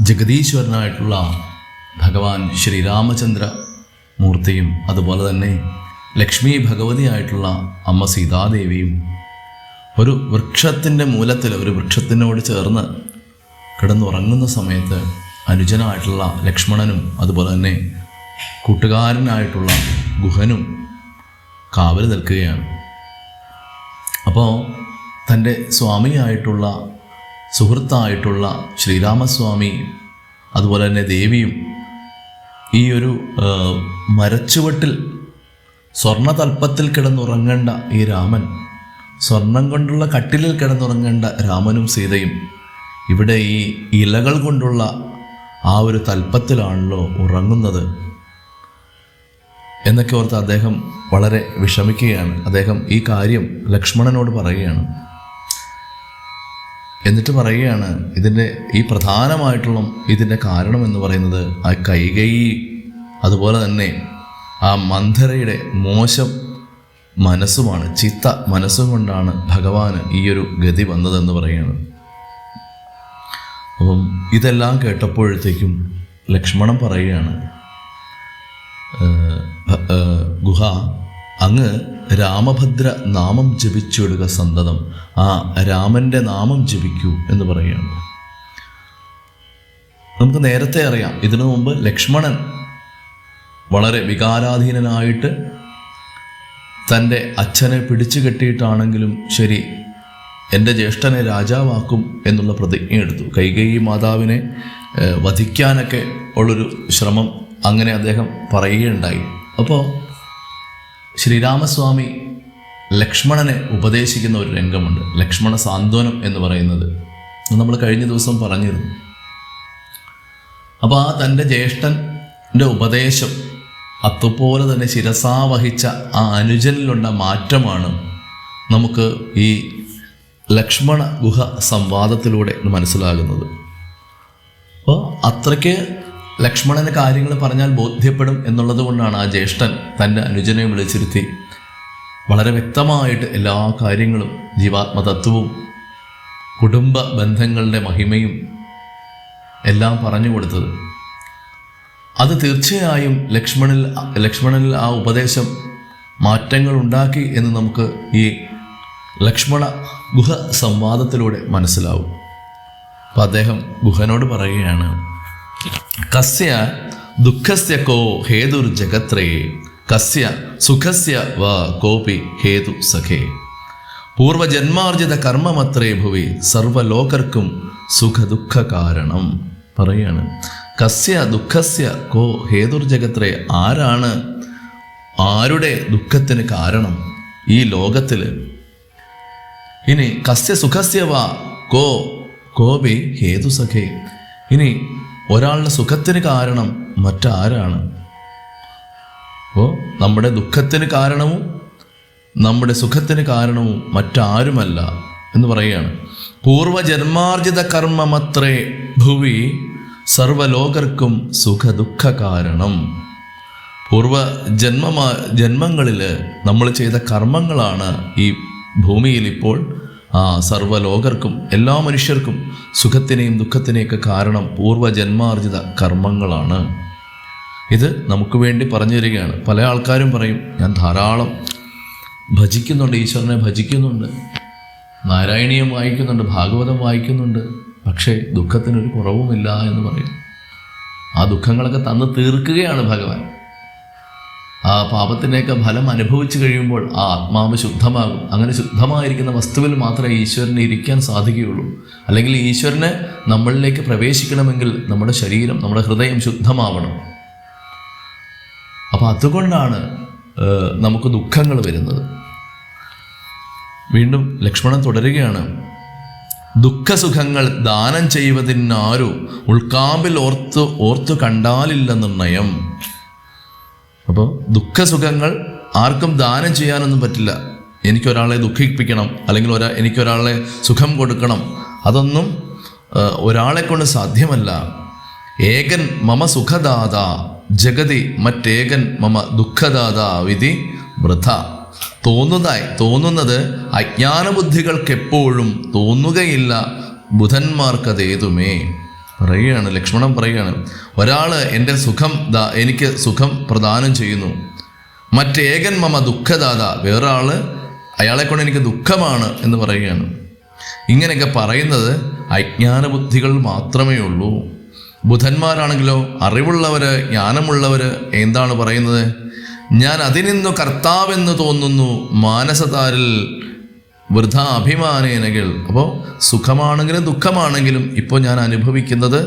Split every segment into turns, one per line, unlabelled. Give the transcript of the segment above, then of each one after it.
ജഗദീശ്വരനായിട്ടുള്ള ഭഗവാൻ ശ്രീരാമചന്ദ്ര മൂർത്തിയും അതുപോലെ തന്നെ ലക്ഷ്മി ഭഗവതിയായിട്ടുള്ള അമ്മ സീതാദേവിയും ഒരു വൃക്ഷത്തിൻ്റെ മൂലത്തിൽ, ഒരു വൃക്ഷത്തിനോട് ചേർന്ന് കിടന്നുറങ്ങുന്ന സമയത്ത് അനുജനായിട്ടുള്ള ലക്ഷ്മണനും അതുപോലെ തന്നെ കൂട്ടുകാരനായിട്ടുള്ള ഗുഹനും കാവൽ നിൽക്കുകയാണ്. അപ്പോൾ തൻ്റെ സ്വാമിയായിട്ടുള്ള സുഹൃത്തായിട്ടുള്ള ശ്രീരാമസ്വാമി അതുപോലെ തന്നെ ദേവിയും ഈ ഒരു മരച്ചുവട്ടിൽ സ്വർണ്ണതൽപ്പത്തിൽ കിടന്നുറങ്ങേണ്ട ഈ രാമൻ, സ്വർണം കൊണ്ടുള്ള കട്ടിലിൽ കിടന്നുറങ്ങേണ്ട രാമനും സീതയും ഇവിടെ ഈ ഇലകൾ കൊണ്ടുള്ള ആ ഒരു തൽപ്പത്തിലാണല്ലോ ഉറങ്ങുന്നത് എന്നൊക്കെ ഓർത്ത് അദ്ദേഹം വളരെ വിഷമിക്കുകയാണ്. അദ്ദേഹം ഈ കാര്യം ലക്ഷ്മണനോട് പറയുകയാണ്. എന്നിട്ട് പറയുകയാണ്, ഇതിൻ്റെ ഈ പ്രധാനമായിട്ടുള്ള ഇതിൻ്റെ കാരണം എന്ന് പറയുന്നത് ആ കൈകേയി അതുപോലെ തന്നെ ആ മന്ധരയുടെ മോശം മനസ്സുമാണ്. ചിത്ത മനസ്സും കൊണ്ടാണ് ഭഗവാന് ഈ ഒരു ഗതി വന്നതെന്ന് പറയുകയാണ്. അപ്പം ഇതെല്ലാം കേട്ടപ്പോഴത്തേക്കും ലക്ഷ്മണൻ പറയുകയാണ്, ഗുഹ, അങ്ങ് രാമഭദ്ര നാമം ജപിച്ചുവിടുക സന്തതം, ആ രാമൻ്റെ നാമം ജപിക്കൂ എന്ന് പറയുകയാണ്. നമുക്ക് നേരത്തെ അറിയാം, ഇതിനു മുമ്പ് ലക്ഷ്മണൻ വളരെ വികാരാധീനനായിട്ട് തൻ്റെ അച്ഛനെ പിടിച്ചു കെട്ടിയിട്ടാണെങ്കിലും ശരി, എൻ്റെ ജ്യേഷ്ഠനെ രാജാവാക്കും എന്നുള്ള പ്രതിജ്ഞ എടുത്തു. കൈകേയി മാതാവിനെ വധിക്കാനൊക്കെ ഉള്ളൊരു ശ്രമം അങ്ങനെ അദ്ദേഹം പറയുകയുണ്ടായി. അപ്പോൾ ശ്രീരാമസ്വാമി ലക്ഷ്മണനെ ഉപദേശിക്കുന്ന ഒരു രംഗമുണ്ട്, ലക്ഷ്മണ സാന്ത്വനം എന്ന് പറയുന്നത്. നമ്മൾ കഴിഞ്ഞ ദിവസം പറഞ്ഞിരുന്നു. അപ്പോൾ ആ തൻ്റെ ജ്യേഷ്ഠൻ്റെ ഉപദേശം അതുപോലെ തന്നെ ശിരസാ വഹിച്ച ആ അനുജനിലുള്ള മാറ്റമാണ് നമുക്ക് ഈ ലക്ഷ്മണ ഗുഹ സംവാദത്തിലൂടെ മനസ്സിലാകുന്നത്. അപ്പോൾ അത്രയ്ക്ക് ലക്ഷ്മണന് കാര്യങ്ങൾ പറഞ്ഞാൽ ബോധ്യപ്പെടും എന്നുള്ളത് കൊണ്ടാണ് ആ ജ്യേഷ്ഠൻ തൻ്റെ അനുജനെ വിളിച്ചിരുത്തി വളരെ വ്യക്തമായിട്ട് എല്ലാ കാര്യങ്ങളും, ജീവാത്മതത്വവും കുടുംബ ബന്ധങ്ങളുടെ മഹിമയും എല്ലാം പറഞ്ഞു കൊടുത്തത്. അത് തീർച്ചയായും ലക്ഷ്മണനിൽ ആ ഉപദേശം മാറ്റങ്ങൾ ഉണ്ടാക്കി എന്ന് നമുക്ക് ഈ ലക്ഷ്മണ ഗുഹ സംവാദത്തിലൂടെ മനസ്സിലാവും. അപ്പം അദ്ദേഹം ഗുഹനോട് പറയുകയാണ്, കസ്യ ദുഃഖസ്യ കോ ഹേതുർ ജഗത്രയേ കസ്യ സുഖസ്യ വ കോപി ഹേതു സഖേ പൂർവജന്മാർജിത കർമ്മമത്രേ ഭുവി സർവലോകർക്കും സുഖദുഃഖ കാരണം. പറയാണ്, കസ്യ ദുഃഖസ്യ കോ ഹേതുർ ജഗത്രേ, ആരാണ് ആരുടെ ദുഃഖത്തിന് കാരണം ഈ ലോകത്തിൽ? ഇനി കസ്യ സുഖസ്യ വ കോ കോപി ഹേതു സഖേ, ഇനി ഒരാളുടെ സുഖത്തിന് കാരണം മറ്റാരാണ്? അപ്പോൾ നമ്മുടെ ദുഃഖത്തിന് കാരണവും നമ്മുടെ സുഖത്തിന് കാരണവും മറ്റാരുമല്ല എന്ന് പറയുകയാണ്. പൂർവജന്മാർജിത കർമ്മമത്രേ ഭുവി സർവലോകർക്കും സുഖദുഃഖ കാരണം. ജന്മങ്ങളിൽ നമ്മൾ ചെയ്ത കർമ്മങ്ങളാണ് ഈ ഭൂമിയിൽ ഇപ്പോൾ സർവലോകർക്കും, എല്ലാ മനുഷ്യർക്കും സുഖത്തിനെയും ദുഃഖത്തിനെയൊക്കെ കാരണം പൂർവജന്മാർജിത കർമ്മങ്ങളാണ്. ഇത് നമുക്ക് വേണ്ടി പറഞ്ഞു തരികയാണ്. പല ആൾക്കാരും പറയും, ഞാൻ ധാരാളം ഭജിക്കുന്നുണ്ട്, ഈശ്വരനെ ഭജിക്കുന്നുണ്ട്, നാരായണീയം വായിക്കുന്നുണ്ട്, ഭാഗവതം വായിക്കുന്നുണ്ട്, പക്ഷേ ദുഃഖത്തിനൊരു കുറവുമില്ല എന്ന് പറയും. ആ ദുഃഖങ്ങളൊക്കെ തന്ന് തീർക്കുകയാണ് ഭഗവാൻ. ആ പാപത്തിൻ്റെയൊക്കെ ഫലം അനുഭവിച്ചു കഴിയുമ്പോൾ ആ ആത്മാവ് ശുദ്ധമാകും. അങ്ങനെ ശുദ്ധമായിരിക്കുന്ന വസ്തുവിൽ മാത്രമേ ഈശ്വരന് ഇരിക്കാൻ സാധിക്കുകയുള്ളൂ. അല്ലെങ്കിൽ ഈശ്വരനെ നമ്മളിലേക്ക് പ്രവേശിക്കണമെങ്കിൽ നമ്മുടെ ശരീരം, നമ്മുടെ ഹൃദയം ശുദ്ധമാവണം. അപ്പം അതുകൊണ്ടാണ് നമുക്ക് ദുഃഖങ്ങൾ വരുന്നത്. വീണ്ടും ലക്ഷ്മണൻ തുടരുകയാണ്, ദുഃഖസുഖങ്ങൾ ദാനം ചെയ്യുവതിനാരു ഉൾക്കാമ്പിൽ ഓർത്തു കണ്ടാലില്ല നിർണയം. അപ്പോൾ ദുഃഖസുഖങ്ങൾ ആർക്കും ദാനം ചെയ്യാനൊന്നും പറ്റില്ല. എനിക്കൊരാളെ ദുഃഖിപ്പിക്കണം, അല്ലെങ്കിൽ എനിക്കൊരാളെ സുഖം കൊടുക്കണം, അതൊന്നും ഒരാളെ കൊണ്ട് സാധ്യമല്ല. ഏകൻ മമ സുഖദാത ജഗതി മറ്റേകൻ മമ ദുഃഖദാത വിധി വൃഥ. തോന്നുന്നത് അജ്ഞാനബുദ്ധികൾക്കെപ്പോഴും തോന്നുകയില്ല ബുധന്മാർക്കതേതുമേ. പറയുകയാണ്, ലക്ഷ്മണൻ പറയുകയാണ്, ഒരാൾ എൻ്റെ സുഖം എനിക്ക് സുഖം പ്രദാനം ചെയ്യുന്നു, മറ്റേകൻ മമ ദുഃഖദാത, വേറൊരാൾ അയാളെ കൊണ്ട് എനിക്ക് ദുഃഖമാണ് എന്ന് പറയുകയാണ്. ഇങ്ങനെയൊക്കെ പറയുന്നത് അജ്ഞാന ബുദ്ധികൾ മാത്രമേ ഉള്ളൂ. ബുധന്മാരാണെങ്കിലോ, അറിവുള്ളവർ, ജ്ഞാനമുള്ളവർ എന്താണ് പറയുന്നത്? ഞാൻ അതിനിന്നു കർത്താവെന്ന് തോന്നുന്നു മാനസതാരിൽ വൃഥ അഭിമാനേനകൾ. അപ്പോൾ സുഖമാണെങ്കിലും ദുഃഖമാണെങ്കിലും ഇപ്പോൾ ഞാൻ അനുഭവിക്കുന്നത്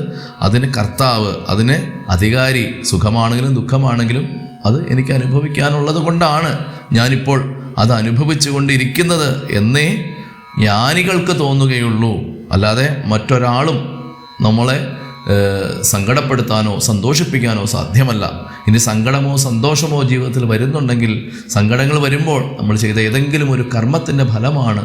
അതിന് കർത്താവ്, അതിന് അധികാരി, സുഖമാണെങ്കിലും ദുഃഖമാണെങ്കിലും അത് എനിക്ക് അനുഭവിക്കാനുള്ളത് കൊണ്ടാണ് ഞാനിപ്പോൾ അത് അനുഭവിച്ചു കൊണ്ടിരിക്കുന്നത് എന്നേ ജ്ഞാനികൾക്ക് തോന്നുകയുള്ളൂ. അല്ലാതെ മറ്റൊരാളും നമ്മളെ സങ്കടപ്പെടുത്താനോ സന്തോഷിപ്പിക്കാനോ സാധ്യമല്ല. ഇനി സങ്കടമോ സന്തോഷമോ ജീവിതത്തിൽ വരുന്നുണ്ടെങ്കിൽ, സങ്കടങ്ങൾ വരുമ്പോൾ നമ്മൾ ചെയ്ത ഏതെങ്കിലും ഒരു കർമ്മത്തിൻ്റെ ഫലമാണ്,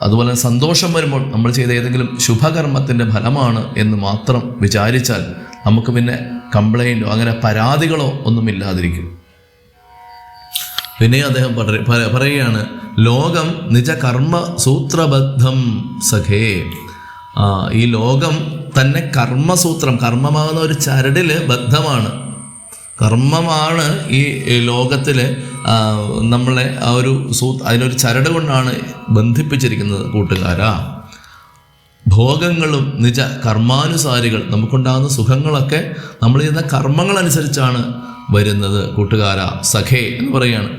അതുപോലെ സന്തോഷം വരുമ്പോൾ നമ്മൾ ചെയ്ത ഏതെങ്കിലും ശുഭകർമ്മത്തിൻ്റെ ഫലമാണ് എന്ന് മാത്രം വിചാരിച്ചാൽ നമുക്ക് പിന്നെ കംപ്ലൈൻറ്റോ അങ്ങനെ പരാതികളോ ഒന്നുമില്ലാതിരിക്കും. പിന്നെ അദ്ദേഹം പറയുകയാണ്, ലോകം നിജ കർമ്മ സൂത്രബദ്ധം സഖേ. ഈ ലോകം തന്നെ കർമ്മസൂത്രം, കർമ്മമാകുന്ന ഒരു ചരടിൽ ബദ്ധമാണ്. കർമ്മമാണ് ഈ ലോകത്തിൽ നമ്മളെ ആ ഒരു അതിനൊരു ചരട് കൊണ്ടാണ് ബന്ധിപ്പിച്ചിരിക്കുന്നത് കൂട്ടുകാരാ. ഭോഗങ്ങളും നിജ കർമാനുസാരികൾ, നമുക്കുണ്ടാകുന്ന സുഖങ്ങളൊക്കെ നമ്മൾ ചെയ്യുന്ന കർമ്മങ്ങളനുസരിച്ചാണ് വരുന്നത് കൂട്ടുകാരാ. സഖേ എന്ന് പറയുകയാണ്.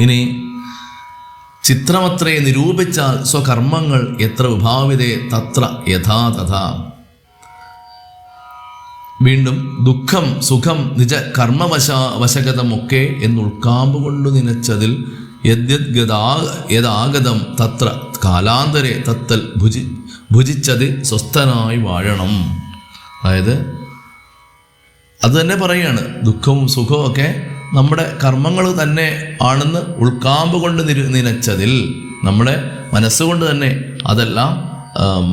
ഇനി ചിത്രമത്രയെ നിരൂപിച്ചാൽ സ്വകർമ്മങ്ങൾ എത്ര വിഭാവിതേ തത്ര യഥാ തഥാ. വീണ്ടും ദുഃഖം സുഖം നിജ കർമ്മവശകതമൊക്കെ എന്നുൾക്കാമ്പ് കൊണ്ടു നനച്ചതിൽ യദാഗതം തത്ര കാലാന്തരെ തത്തൽ ഭുജിച്ചത് സ്വസ്ഥനായി വാഴണം. അതായത് അത് തന്നെ പറയുകയാണ്, ദുഃഖവും സുഖവും ഒക്കെ നമ്മുടെ കർമ്മങ്ങൾ തന്നെ ആണെന്ന് ഉൾക്കാമ്പ് കൊണ്ട് നനച്ചതിൽ നമ്മുടെ മനസ്സുകൊണ്ട് തന്നെ അതെല്ലാം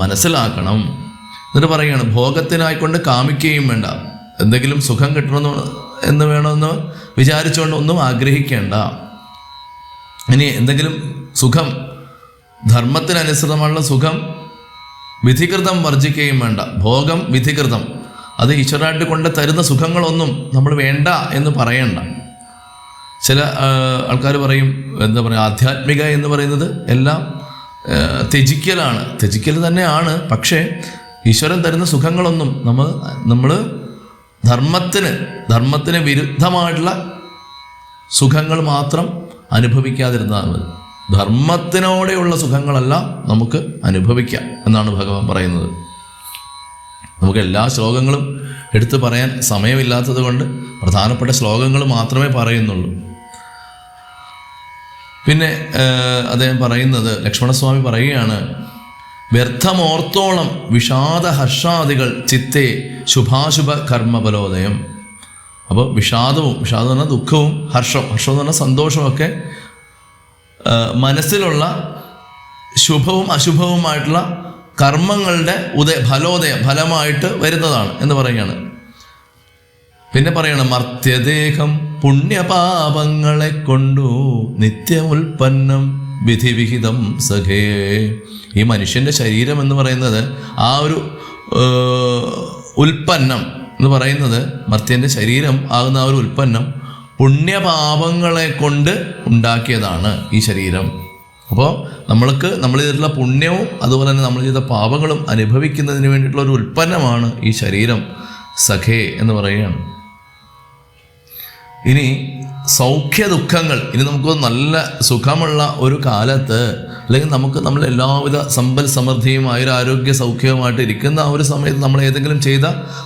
മനസ്സിലാക്കണം. എന്നിട്ട് പറയുകയാണ്, ഭോഗത്തിനായിക്കൊണ്ട് കാമിക്കുകയും വേണ്ട, എന്തെങ്കിലും സുഖം കിട്ടണമെന്ന് വേണമെന്ന് വിചാരിച്ചുകൊണ്ട് ഒന്നും ആഗ്രഹിക്കേണ്ട. ഇനി എന്തെങ്കിലും സുഖം, ധർമ്മത്തിനനുസൃതമുള്ള സുഖം വിധികൃതം വർജിക്കുകയും വേണ്ട. ഭോഗം വിധികൃതം, അത് ഈശ്വരനായിട്ട് കൊണ്ട് തരുന്ന സുഖങ്ങളൊന്നും നമ്മൾ വേണ്ട എന്ന് പറയണ്ട. ചില ആൾക്കാർ പറയും, എന്താ പറയുക, ആധ്യാത്മിക എന്ന് പറയുന്നത് എല്ലാം ത്യജിക്കലാണ്. ത്യജിക്കൽ തന്നെയാണ്, പക്ഷേ ഈശ്വരൻ തരുന്ന സുഖങ്ങളൊന്നും നമ്മൾ ധർമ്മത്തിന് വിരുദ്ധമായിട്ടുള്ള സുഖങ്ങൾ മാത്രം അനുഭവിക്കാതിരുന്നാൽ മതി. ധർമ്മത്തിനോടെയുള്ള സുഖങ്ങളെല്ലാം നമുക്ക് അനുഭവിക്കാം എന്നാണ് ഭഗവാൻ പറയുന്നത്. നമുക്ക് എല്ലാ ശ്ലോകങ്ങളും എടുത്തു പറയാൻ സമയമില്ലാത്തത് കൊണ്ട് പ്രധാനപ്പെട്ട ശ്ലോകങ്ങൾ മാത്രമേ പറയുന്നുള്ളൂ. പിന്നെ അദ്ദേഹം പറയുന്നത്, ലക്ഷ്മണസ്വാമി പറയുകയാണ്, വ്യർത്ഥമോർത്തോളം വിഷാദ ഹർഷാദികൾ ചിത്തേ ശുഭാശുഭ കർമ്മബലോദയം. അപ്പോൾ വിഷാദം എന്ന് പറഞ്ഞാൽ ദുഃഖവും, ഹർഷം എന്ന് പറഞ്ഞാൽ സന്തോഷമൊക്കെ മനസ്സിലുള്ള ശുഭവും അശുഭവുമായിട്ടുള്ള കർമ്മങ്ങളുടെ ഫലമായിട്ട് വരുന്നതാണ് എന്ന് പറയുകയാണ്. പിന്നെ പറയണം, മർത്യദേഹം പുണ്യപാപങ്ങളെ കൊണ്ടു നിത്യമുൽപ്പന്നം വിധിവിഹിതം സഖേ. ഈ മനുഷ്യൻ്റെ ശരീരം എന്ന് പറയുന്നത് ആ ഒരു ഉൽപ്പന്നം എന്ന് പറയുന്നത്, മർത്യൻ്റെ ശരീരം ആകുന്ന ആ ഒരു ഉൽപ്പന്നം പുണ്യപാപങ്ങളെ കൊണ്ട് ഉണ്ടാക്കിയതാണ് ഈ ശരീരം. അപ്പോൾ നമ്മൾ ചെയ്തിട്ടുള്ള പുണ്യവും അതുപോലെ തന്നെ നമ്മൾ ചെയ്ത പാപങ്ങളും അനുഭവിക്കുന്നതിന് വേണ്ടിയിട്ടുള്ള ഒരു ഉൽപ്പന്നമാണ് ഈ ശരീരം സഖേ എന്ന് പറയുകയാണ്. ഇനി സൗഖ്യ ദുഃഖങ്ങൾ, ഇനി നമുക്ക് നല്ല സുഖമുള്ള ഒരു കാലത്ത്, അല്ലെങ്കിൽ നമ്മൾ എല്ലാവിധ സമ്പൽ സമൃദ്ധിയുമായ ഒരു ആരോഗ്യ സൗഖ്യവുമായിട്ട് ഇരിക്കുന്ന ആ ഒരു സമയത്ത് നമ്മൾ ഏതെങ്കിലും ചെയ്ത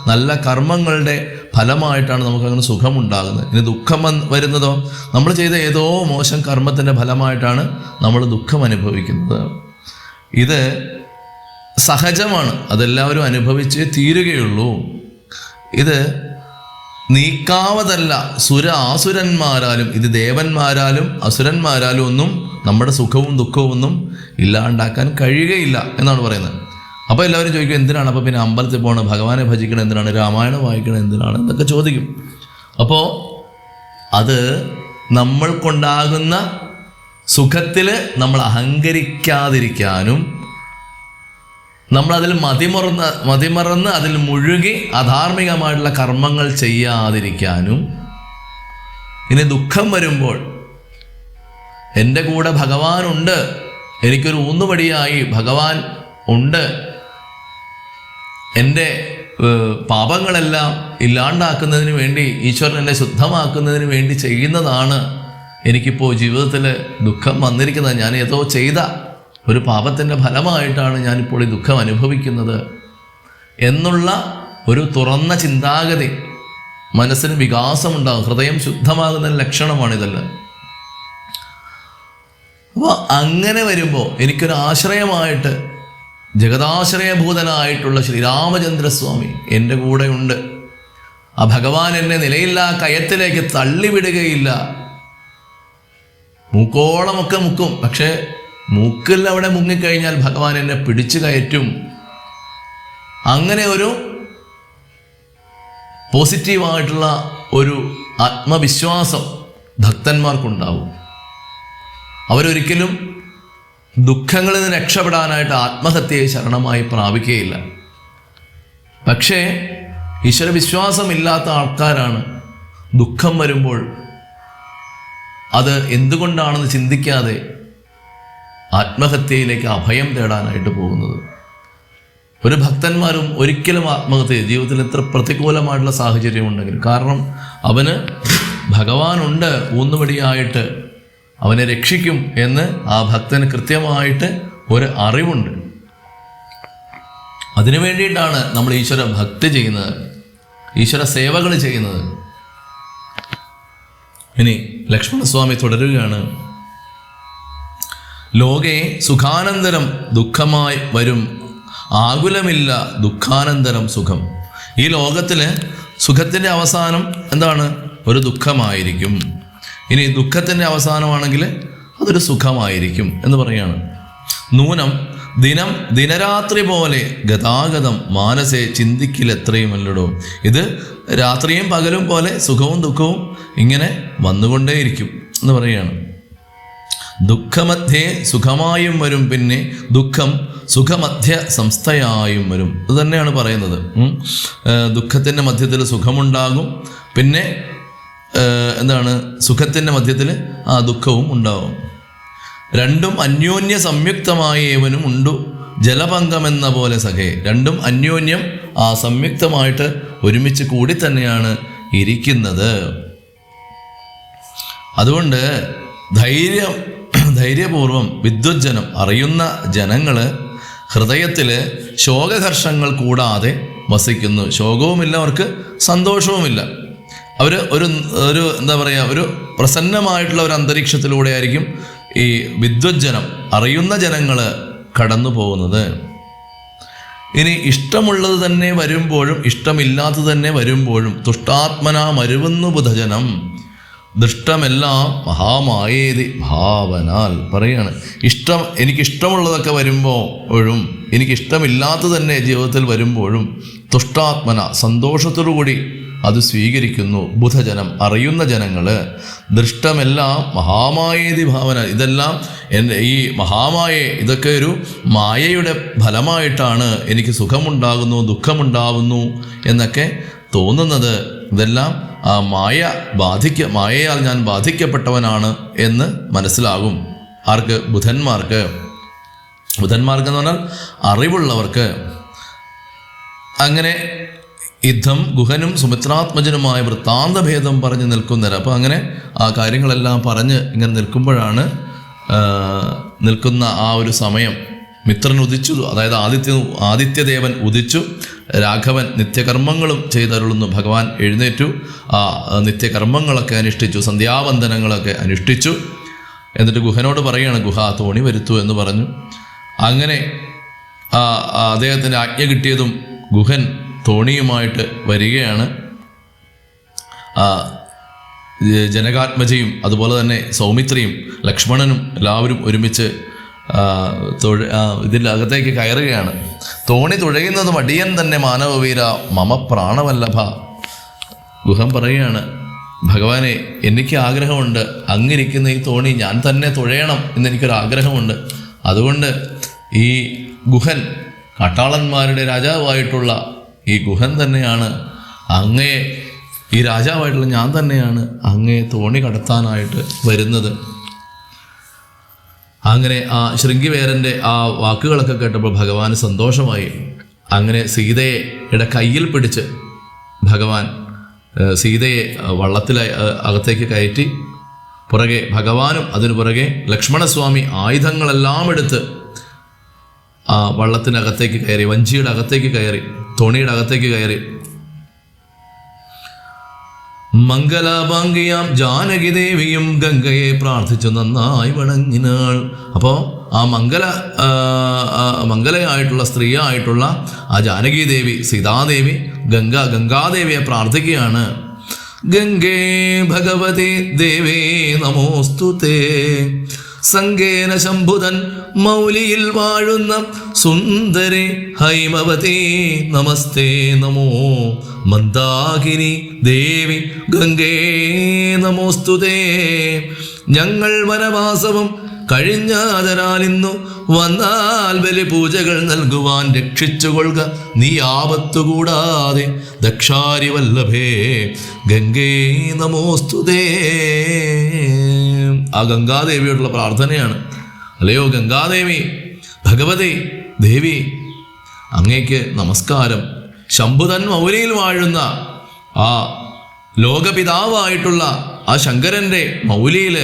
നല്ല കർമ്മങ്ങളുടെ ഫലമായിട്ടാണ് നമുക്കങ്ങനെ സുഖമുണ്ടാകുന്നത്. ഇനി ദുഃഖം വരുന്നതോ, നമ്മൾ ചെയ്ത ഏതോ മോശം കർമ്മത്തിൻ്റെ ഫലമായിട്ടാണ് നമ്മൾ ദുഃഖം അനുഭവിക്കുന്നത്. ഇത് സഹജമാണ്, അതെല്ലാവരും അനുഭവിച്ച് തീരുകയുള്ളൂ. ഇത് നീക്കാവതല്ല ആസുരന്മാരാലും, ഇത് ദേവന്മാരാലും അസുരന്മാരാലും ഒന്നും നമ്മുടെ സുഖവും ദുഃഖവും ഒന്നും ഇല്ലാണ്ടാക്കാൻ കഴിയുകയില്ല എന്നാണ് പറയുന്നത്. അപ്പോൾ എല്ലാവരും ചോദിക്കും, എന്തിനാണ് അപ്പോൾ പിന്നെ അമ്പലത്തിൽ പോകണം, ഭഗവാനെ ഭജിക്കണം എന്തിനാണ്, രാമായണം വായിക്കണം എന്തിനാണ് എന്നൊക്കെ ചോദിക്കും. അപ്പോൾ അത് നമ്മൾക്കുണ്ടാകുന്ന സുഖത്തിൽ നമ്മൾ അഹങ്കരിക്കാതിരിക്കാനും നമ്മളതിൽ മതിമറന്ന് അതിൽ മുഴുകി അധാർമികമായിട്ടുള്ള കർമ്മങ്ങൾ ചെയ്യാതിരിക്കാനും, ഇനി ദുഃഖം വരുമ്പോൾ എൻ്റെ കൂടെ ഭഗവാനുണ്ട്, എനിക്കൊരു ഊന്നുപടിയായി ഭഗവാൻ ഉണ്ട്, എൻ്റെ പാപങ്ങളെല്ലാം ഇല്ലാണ്ടാക്കുന്നതിന് വേണ്ടി, ഈശ്വരൻ എന്നെ ശുദ്ധമാക്കുന്നതിന് വേണ്ടി ചെയ്യുന്നതാണ് എനിക്കിപ്പോൾ ജീവിതത്തിൽ ദുഃഖം വന്നിരിക്കുന്നത്. ഞാൻ ഏതോ ചെയ്ത ഒരു പാപത്തിൻ്റെ ഫലമായിട്ടാണ് ഞാനിപ്പോൾ ഈ ദുഃഖം അനുഭവിക്കുന്നത് എന്നുള്ള ഒരു തുറന്ന ചിന്താഗതി, മനസ്സിന് വികാസമുണ്ടാകും. ഹൃദയം ശുദ്ധമാകുന്നതിന് ലക്ഷണമാണിതെല്ലാം. അപ്പോൾ അങ്ങനെ വരുമ്പോൾ എനിക്കൊരു ആശ്രയമായിട്ട് ജഗദാശ്രയഭൂതനായിട്ടുള്ള ശ്രീരാമചന്ദ്രസ്വാമി എൻ്റെ കൂടെയുണ്ട്. ആ ഭഗവാൻ എന്നെ നിലയില്ലാ കയത്തിലേക്ക് തള്ളിവിടുകയില്ല. മൂക്കോളമൊക്കെ മുക്കും, പക്ഷേ മൂക്കിൽ അവിടെ മുങ്ങിക്കഴിഞ്ഞാൽ ഭഗവാൻ എന്നെ പിടിച്ചു കയറ്റും. അങ്ങനെ ഒരു പോസിറ്റീവായിട്ടുള്ള ഒരു ആത്മവിശ്വാസം ഭക്തന്മാർക്കുണ്ടാവും. അവരൊരിക്കലും ദുഃഖങ്ങളിൽ നിന്ന് രക്ഷപ്പെടാനായിട്ട് ആത്മഹത്യയെ ശരണമായി പ്രാപിക്കുകയില്ല. പക്ഷേ ഈശ്വരവിശ്വാസമില്ലാത്ത ആൾക്കാരാണ് ദുഃഖം വരുമ്പോൾ അത് എന്തുകൊണ്ടാണെന്ന് ചിന്തിക്കാതെ ആത്മഹത്യയിലേക്ക് അഭയം തേടാനായിട്ട് പോകുന്നത്. ഒരു ഭക്തന്മാരും ഒരിക്കലും ആത്മഹത്യ, ജീവിതത്തിൽ എത്ര പ്രതികൂലമായിട്ടുള്ള സാഹചര്യം ഉണ്ടെങ്കിലും, കാരണം അവന് ഭഗവാനുണ്ട്, ഊന്നുവടിയായിട്ട് അവനെ രക്ഷിക്കും എന്ന് ആ ഭക്തന് കൃത്യമായിട്ട് ഒരു അറിവുണ്ട്. അതിനു വേണ്ടിയിട്ടാണ് നമ്മൾ ഈശ്വര ഭക്തി ചെയ്യുന്നത്, ഈശ്വര സേവകൾ ചെയ്യുന്നത്. ഇനി ലക്ഷ്മണസ്വാമി തുടരുകയാണ്. ലോകേ സുഖാനന്തരം ദുഃഖമായി വരും, ആകുലമില്ല ദുഃഖാനന്തരം സുഖം. ഈ ലോകത്തിൽ സുഖത്തിൻ്റെ അവസാനം എന്താണ്? ഒരു ദുഃഖമായിരിക്കും. ഇനി ദുഃഖത്തിൻ്റെ അവസാനമാണെങ്കിൽ അതൊരു സുഖമായിരിക്കും എന്ന് പറയാണ്. നൂനം ദിനരാത്രി പോലെ ഗതാഗതം മാനസേ ചിന്തിക്കിലെത്രയുമല്ലടോ. ഇത് രാത്രിയും പകലും പോലെ സുഖവും ദുഃഖവും ഇങ്ങനെ വന്നുകൊണ്ടേയിരിക്കും എന്ന് പറയുകയാണ്. ദുഃഖമധ്യേ സുഖമായും വരും, പിന്നെ ദുഃഖം സുഖമധ്യ സംസ്ഥയായും വരും. ഇത് തന്നെയാണ് പറയുന്നത്. ദുഃഖത്തിൻ്റെ മധ്യത്തിൽ സുഖമുണ്ടാകും, പിന്നെ എന്താണ്, സുഖത്തിൻ്റെ മധ്യത്തിൽ ആ ദുഃഖവും ഉണ്ടാവും. രണ്ടും അന്യോന്യ സംയുക്തമായ ഏവനും ഉണ്ടു ജലപങ്കമെന്ന പോലെ സഖേ. രണ്ടും അന്യോന്യം ആ സംയുക്തമായിട്ട് ഒരുമിച്ച് കൂടി തന്നെയാണ് ഇരിക്കുന്നത്. അതുകൊണ്ട് ധൈര്യപൂർവം വിദ്വജ്ജനം, അറിയുന്ന ജനങ്ങൾ ഹൃദയത്തിൽ ശോകഹർഷങ്ങൾ കൂടാതെ വസിക്കുന്നു. ശോകവുമില്ല, അവർക്ക് സന്തോഷവുമില്ല. അവർ ഒരു എന്താ പറയുക, ഒരു പ്രസന്നമായിട്ടുള്ള ഒരു അന്തരീക്ഷത്തിലൂടെ ആയിരിക്കും ഈ വിദ്വജ്ജനം, അറിയുന്ന ജനങ്ങൾ കടന്നു പോകുന്നത്. ഇനി ഇഷ്ടമുള്ളത് തന്നെ വരുമ്പോഴും ഇഷ്ടമില്ലാത്തത് തന്നെ വരുമ്പോഴും തുഷ്ടാത്മന മരുവുന്നു ബുധജനം. ദൃഷ്ടമെല്ലാം മഹാമായേതി ഭാവനാൽ പറയാണ്. എനിക്കിഷ്ടമുള്ളതൊക്കെ വരുമ്പോഴും എനിക്കിഷ്ടമില്ലാത്തത് തന്നെ ജീവിതത്തിൽ വരുമ്പോഴും തുഷ്ടാത്മന സന്തോഷത്തോടു കൂടി അത് സ്വീകരിക്കുന്നു ബുധജനം, അറിയുന്ന ജനങ്ങൾ. ദൃഷ്ടമെല്ലാം മഹാമായേതി ഭാവന. ഇതെല്ലാം ഈ മഹാമായ, ഇതൊക്കെ ഒരു മായയുടെ ഫലമായിട്ടാണ് എനിക്ക് സുഖമുണ്ടാകുന്നു ദുഃഖമുണ്ടാകുന്നു എന്നൊക്കെ തോന്നുന്നത്. ഇതെല്ലാം ആ മായയാൽ ഞാൻ ബാധിക്കപ്പെട്ടവനാണ് എന്ന് മനസ്സിലാകും. ആർക്ക്? ബുധന്മാർക്ക്. ബുധന്മാർക്കെന്ന് പറഞ്ഞാൽ അറിവുള്ളവർക്ക്. അങ്ങനെ യുദ്ധം ഗുഹനും സുമിത്രാത്മജനുമായ വൃത്താന്തഭേദം പറഞ്ഞ് നിൽക്കുന്നവർ. അപ്പോൾ അങ്ങനെ ആ കാര്യങ്ങളെല്ലാം പറഞ്ഞ് ഇങ്ങനെ നിൽക്കുമ്പോഴാണ് നിൽക്കുന്ന ആ ഒരു സമയം മിത്രൻ ഉദിച്ചു, അതായത് ആദിത്യദേവൻ ഉദിച്ചു. രാഘവൻ നിത്യകർമ്മങ്ങളും ചെയ്തരുളുന്നു. ഭഗവാൻ എഴുന്നേറ്റു, ആ നിത്യകർമ്മങ്ങളൊക്കെ അനുഷ്ഠിച്ചു, സന്ധ്യാവന്ദനങ്ങളൊക്കെ അനുഷ്ഠിച്ചു. എന്നിട്ട് ഗുഹനോട് പറയുകയാണ്, ഗുഹ തോണി വരുത്തു എന്ന് പറഞ്ഞു. അങ്ങനെ അദ്ദേഹത്തിന് ആജ്ഞ കിട്ടിയതും ഗുഹൻ തോണിയുമായിട്ട് വരികയാണ്. ജനകാത്മജയും അതുപോലെ തന്നെ സൗമിത്രിയും ലക്ഷ്മണനും എല്ലാവരും ഒരുമിച്ച് ഇതിൻ്റെ അകത്തേക്ക് കയറുകയാണ്. തോണി തുഴയുന്നത് മടിയൻ തന്നെ മാനവവീര മമ പ്രാണവല്ലഭ. ഗുഹൻ പറയുകയാണ്, ഭഗവാനെ, എനിക്ക് ആഗ്രഹമുണ്ട്, അങ്ങിരിക്കുന്ന ഈ തോണി ഞാൻ തന്നെ തുഴയണം എന്നെനിക്കൊരാഗ്രഹമുണ്ട്. അതുകൊണ്ട് ഈ ഗുഹൻ കാട്ടാളന്മാരുടെ രാജാവായിട്ടുള്ള ഈ ഗുഹൻ തന്നെയാണ് അങ്ങയെ, ഈ രാജാവായിട്ടുള്ള ഞാൻ തന്നെയാണ് അങ്ങയെ തോണി കടത്താനായിട്ട് വരുന്നത്. അങ്ങനെ ആ ശൃംഗിവേരൻ്റെ ആ വാക്കുകളൊക്കെ കേട്ടപ്പോൾ ഭഗവാന് സന്തോഷമായി. അങ്ങനെ സീതയുടെ കയ്യിൽ പിടിച്ച് ഭഗവാൻ സീതയെ വള്ളത്തിൽ അകത്തേക്ക് കയറ്റി. പുറകെ ഭഗവാനും അതിനു പുറകെ ലക്ഷ്മണസ്വാമി ആയുധങ്ങളെല്ലാം എടുത്ത് ആ വള്ളത്തിനകത്തേക്ക് കയറി, വഞ്ചിയുടെ അകത്തേക്ക് കയറി, തോണിയുടെ അകത്തേക്ക് കയറി. മംഗലാഭാംഗിയാം ജാനകി ദേവിയും ഗംഗയെ പ്രാർത്ഥിച്ചു നന്നായി വണങ്ങിനാൾ. അപ്പോൾ ആ മംഗലയായിട്ടുള്ള സ്ത്രീയായിട്ടുള്ള ആ ജാനകി ദേവി, സീതാദേവി ഗംഗാദേവിയെ പ്രാർത്ഥിക്കുകയാണ്. ഗംഗേ ഭഗവതി ദേവേ നമോസ്തുതേ, സംഗേന ശംഭുതൻ മൗലിയിൽ വാഴുന്ന സുന്ദരി ഹൈമവതി നമസ്തേ നമോ മന്ദാകിനി ദേവി ഗംഗേ നമോസ്തുതേ. ഞങ്ങൾ വനവാസവും കഴിഞ്ഞാതരാൽ ഇന്നു വന്നാൽ ബലി പൂജകൾ നൽകുവാൻ രക്ഷിച്ചുകൊള്ളുക നീ ആപത്തുകൂടാതെ ദക്ഷാരി വല്ലഭേ ഗംഗേ നമോസ്തുതേ. ആ ഗംഗാദേവിയോടുള്ള പ്രാർത്ഥനയാണ്. അല്ലയോ ഗംഗാദേവി, ഭഗവതി ദേവി, അങ്ങേക്ക് നമസ്കാരം. ശംഭുതൻ മൗലിയിൽ വാഴുന്ന ആ ലോകപിതാവായിട്ടുള്ള ആ ശങ്കരൻ്റെ മൗലിയിൽ,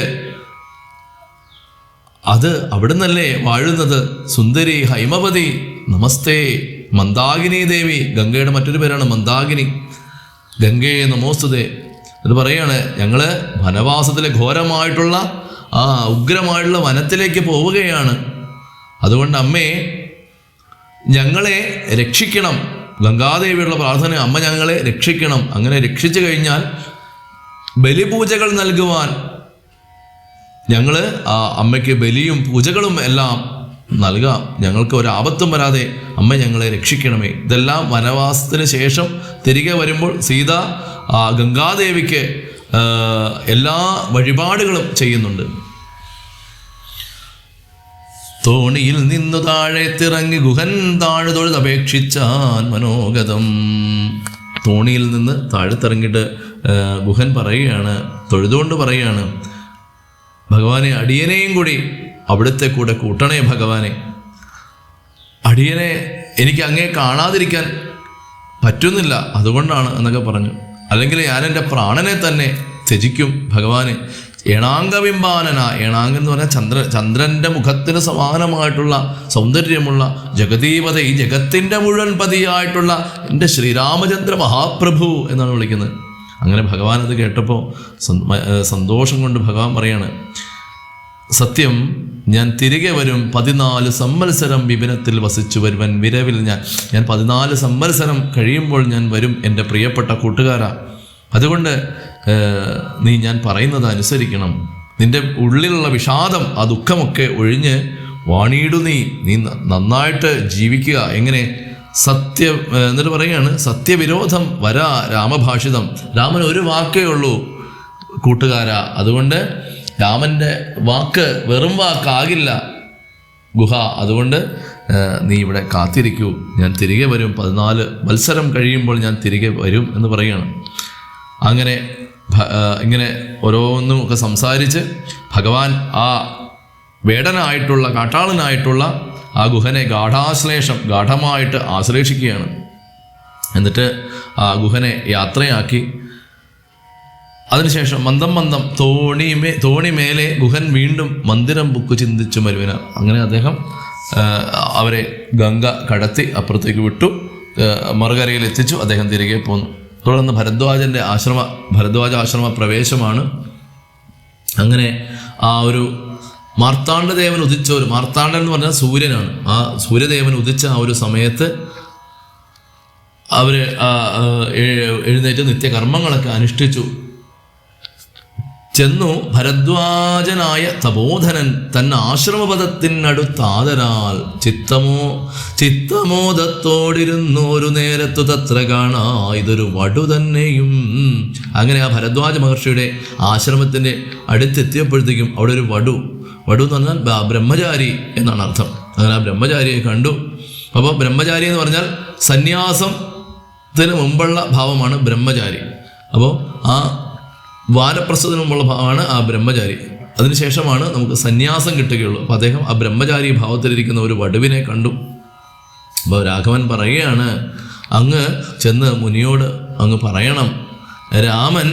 അത് അവിടുന്നല്ലേ വാഴുന്നത്. സുന്ദരി ഹൈമവതി നമസ്തേ. മന്ദാകിനി ദേവി, ഗംഗയുടെ മറ്റൊരു പേരാണ് മന്ദാകിനി. ഗംഗേ നമോസ്തുതേ. ഇത് പറയാണ്, ഞങ്ങൾ വനവാസത്തിലെ ഘോരമായിട്ടുള്ള ആ ഉഗ്രമായിട്ടുള്ള വനത്തിലേക്ക് പോവുകയാണ്. അതുകൊണ്ട് അമ്മേ ഞങ്ങളെ രക്ഷിക്കണം. ഗംഗാദേവിയുള്ള പ്രാർത്ഥന, അമ്മ ഞങ്ങളെ രക്ഷിക്കണം. അങ്ങനെ രക്ഷിച്ചു കഴിഞ്ഞാൽ ബലിപൂജകൾ നൽകുവാൻ ഞങ്ങൾ ആ അമ്മയ്ക്ക് ബലിയും പൂജകളും എല്ലാം നൽകാം. ഞങ്ങൾക്ക് ഒരാപത്തും വരാതെ അമ്മ ഞങ്ങളെ രക്ഷിക്കണമേ. ഇതെല്ലാം വനവാസത്തിന് ശേഷം തിരികെ വരുമ്പോൾ സീത ആ ഗംഗാദേവിക്ക് എല്ലാ വഴിപാടുകളും ചെയ്യുന്നുണ്ട്. തോണിയിൽ നിന്നു താഴെ തിറങ്ങി ഗുഹൻ താഴുതൊഴുതപേക്ഷിച്ചാൻ മനോഗതം. തോണിയിൽ നിന്ന് താഴത്തിറങ്ങിയിട്ട് ഗുഹൻ പറയുകയാണ്, തൊഴുതുകൊണ്ട് പറയുകയാണ്, ഭഗവാനെ അടിയനെയും കൂടി അവിടുത്തെ കൂടെ കൂട്ടണേ ഭഗവാനെ. അടിയനെ എനിക്ക് അങ്ങേ കാണാതിരിക്കാൻ പറ്റുന്നില്ല, അതുകൊണ്ടാണ് എന്നൊക്കെ പറഞ്ഞു. അല്ലെങ്കിൽ ഞാൻ എൻ്റെ പ്രാണനെ തന്നെ ത്യജിക്കും ഭഗവാനെ. ഏണാംഗബിംബാനന, ഏണാംഗം എന്ന് പറഞ്ഞാൽ ചന്ദ്രൻ്റെ മുഖത്തിന് സമാനമായിട്ടുള്ള സൗന്ദര്യമുള്ള ജഗതീപത, ഈ ജഗത്തിൻ്റെ മുഴുവൻ പതിയായിട്ടുള്ള എൻ്റെ ശ്രീരാമചന്ദ്ര മഹാപ്രഭു എന്നാണ് വിളിക്കുന്നത്. അങ്ങനെ ഭഗവാൻ അത് കേട്ടപ്പോൾ സന്തോഷം കൊണ്ട് ഭഗവാൻ പറയാണ്, സത്യം ഞാൻ തിരികെ വരും. 14 സംവത്സരം വിപിനത്തിൽ വസിച്ചു വരുവൻ വിരവിൽ ഞാൻ 14 സംവത്സരം കഴിയുമ്പോൾ ഞാൻ വരും എൻ്റെ പ്രിയപ്പെട്ട കൂട്ടുകാരാ. അതുകൊണ്ട് നീ ഞാൻ പറയുന്നത് അനുസരിക്കണം. നിൻ്റെ ഉള്ളിലുള്ള വിഷാദം, ആ ദുഃഖമൊക്കെ ഒഴിഞ്ഞ് വാണിയിടു, നീ നന്നായിട്ട് ജീവിക്കുക. എങ്ങനെ? എന്നിട്ട് പറയുകയാണ്, സത്യവിരോധം വരാ രാമഭാഷിതം. രാമൻ ഒരു വാക്കേ ഉള്ളൂ കൂട്ടുകാരാ. അതുകൊണ്ട് രാമൻ്റെ വാക്ക് വെറും വാക്കാകില്ല ഗുഹ. അതുകൊണ്ട് നീ ഇവിടെ കാത്തിരിക്കൂ, ഞാൻ തിരികെ വരും. 14 വത്സരം കഴിയുമ്പോൾ ഞാൻ തിരികെ വരും എന്ന് പറയുകയാണ്. അങ്ങനെ ഇങ്ങനെ ഓരോന്നും ഒക്കെ സംസാരിച്ച് ഭഗവാൻ ആ വേടനായിട്ടുള്ള കാട്ടാളനായിട്ടുള്ള ആ ഗുഹനെ ഗാഠമായിട്ട് ആശ്ലേഷിക്കുകയാണ്. എന്നിട്ട് ആ ഗുഹനെ യാത്രയാക്കി. അതിനുശേഷം മന്ദം തോണി മേലെ ഗുഹൻ വീണ്ടും മന്ദിരം ബുക്ക് ചിന്തിച്ചു മരുവിന. അങ്ങനെ അദ്ദേഹം അവരെ ഗംഗ കടത്തി അപ്പുറത്തേക്ക് വിട്ടു, മറുകരയിൽ എത്തിച്ചു. അദ്ദേഹം തിരികെ പോന്നു. തുടർന്ന് ഭരദ്വാജ ആശ്രമ പ്രവേശമാണ്. അങ്ങനെ ആ ഒരു മാർത്താണ്ഡദേവൻ മാർത്താണ്ഡൻ എന്ന് പറഞ്ഞാൽ സൂര്യനാണ്. ആ സൂര്യദേവൻ ഉദിച്ച ആ ഒരു സമയത്ത് അവർ എഴുന്നേറ്റ് നിത്യകർമ്മങ്ങളൊക്കെ അനുഷ്ഠിച്ചു. ചെന്നു ഭരദ്വാജനായ തപോധനൻ തന്ന ആശ്രമപദത്തിനടുത്താദരാൽ ചിത്തമോദത്തോടിരുന്നോരു നേരത്തു തത്ര കാണാ ഇതൊരു വടു തന്നെയും. അങ്ങനെ ആ ഭരദ്വാജ മഹർഷിയുടെ ആശ്രമത്തിൻ്റെ അടുത്തെത്തിയപ്പോഴത്തേക്കും അവിടെ ഒരു വടു എന്ന് പറഞ്ഞാൽ ബ്രഹ്മചാരി എന്നാണ് അർത്ഥം. അങ്ങനെ ആ ബ്രഹ്മചാരിയെ കണ്ടു. അപ്പോൾ ബ്രഹ്മചാരി എന്ന് പറഞ്ഞാൽ സന്യാസത്തിന് മുമ്പുള്ള ഭാവമാണ് ബ്രഹ്മചാരി. അപ്പോൾ ആ വാനപ്രസ്ഥത്തിന് മുമ്പുള്ള ഭാവമാണ് ആ ബ്രഹ്മചാരി. അതിനുശേഷമാണ് നമുക്ക് സന്യാസം കിട്ടുകയുള്ളൂ. അപ്പോൾ അദ്ദേഹം ആ ബ്രഹ്മചാരി ഭാവത്തിലിരിക്കുന്ന ഒരു വടുവിനെ കണ്ടു. അപ്പോൾ രാഘവൻ പറയുകയാണ്, അങ്ങ് ചെന്ന് മുനിയോട് അങ്ങ് പറയണം, രാമൻ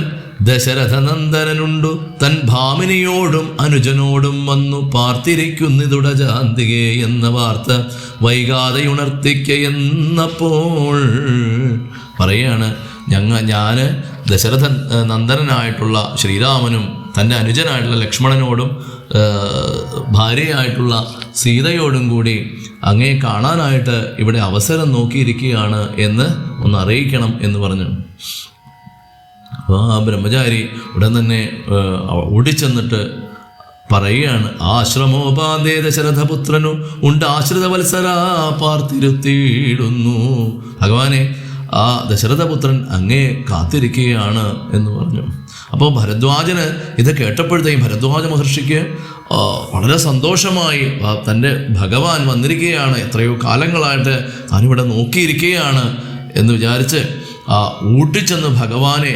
ദശരഥനന്ദനുണ്ടു തൻ ഭാമിനിയോടും അനുജനോടും വന്നു പാർത്തിരിക്കുന്നിതുടജാന്തികെ എന്ന വാർത്ത വൈകാതെ ഉണർത്തിക്ക എന്നപ്പോൾ പറയുകയാണ്, ഞാൻ ദശരഥൻ നന്ദനായിട്ടുള്ള ശ്രീരാമനും തൻ്റെ അനുജനായിട്ടുള്ള ലക്ഷ്മണനോടും ഭാര്യയായിട്ടുള്ള സീതയോടും കൂടി അങ്ങയെ കാണാനായിട്ട് ഇവിടെ അവസരം നോക്കിയിരിക്കുകയാണ് എന്ന് ഒന്ന് അറിയിക്കണം എന്ന് പറഞ്ഞു. അപ്പോൾ ആ ബ്രഹ്മചാരി ഉടൻ തന്നെ ഓടിച്ചെന്നിട്ട് പറയുകയാണ്, ആശ്രമോപാന്തേ ദശരഥപുത്രനു ഉണ്ട് ആശ്രിത വത്സരാ പാർത്തിരുത്തിയിടുന്നു. ഭഗവാനെ, ആ ദശരഥപുത്രൻ അങ്ങേ കാത്തിരിക്കുകയാണ് എന്ന് പറഞ്ഞു. അപ്പോൾ ഭരദ്വാജന് ഇത് കേട്ടപ്പോഴത്തേക്കും ഭരദ്വാജ മഹർഷിക്ക് വളരെ സന്തോഷമായി. തൻ്റെ ഭഗവാൻ വന്നിരിക്കുകയാണ്, എത്രയോ കാലങ്ങളായിട്ട് താനിവിടെ നോക്കിയിരിക്കുകയാണ് എന്ന് വിചാരിച്ച് ഊട്ടിച്ചെന്ന് ഭഗവാനെ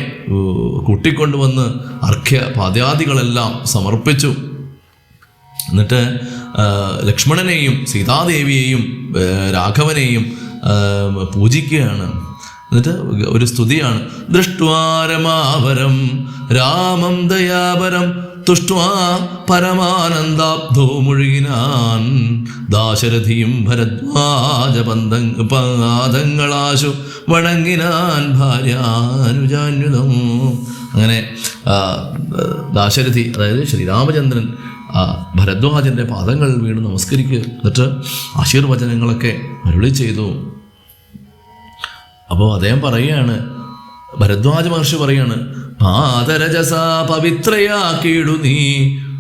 കൂട്ടിക്കൊണ്ടുവന്ന് അർഘ്യ പാദ്യാദികളെല്ലാം സമർപ്പിച്ചു. എന്നിട്ട് ലക്ഷ്മണനെയും സീതാദേവിയെയും രാഘവനെയും പൂജിക്കുകയാണ്. എന്നിട്ട് ഒരു സ്തുതിയാണ്, ദൃഷ്ട്വാരമാവരം രാമം ദയാപരം തുഷ്ട്വാ പരമാനന്ദാബ്ധോ മുഴുകിനാൻ ദാശരഥിയും ഭരദ്വാജപാദങ്ങളാശു വണങ്ങിനാൻ ഭാര്യാനുജാന്യുതം. അങ്ങനെ ദാശരഥി, അതായത് ശ്രീരാമചന്ദ്രൻ ഭരദ്വാജൻ്റെ പാദങ്ങളിൽ വീണ് നമസ്കരിക്കുക. എന്നിട്ട് ആശീർവചനങ്ങളൊക്കെ അരുളി ചെയ്തു. അപ്പോൾ അദ്ദേഹം പറയുകയാണ്, ഭരദ്വാജ മഹർഷി പറയാണ്, പാദരജസ പവിത്രയാക്കിയിടു നീ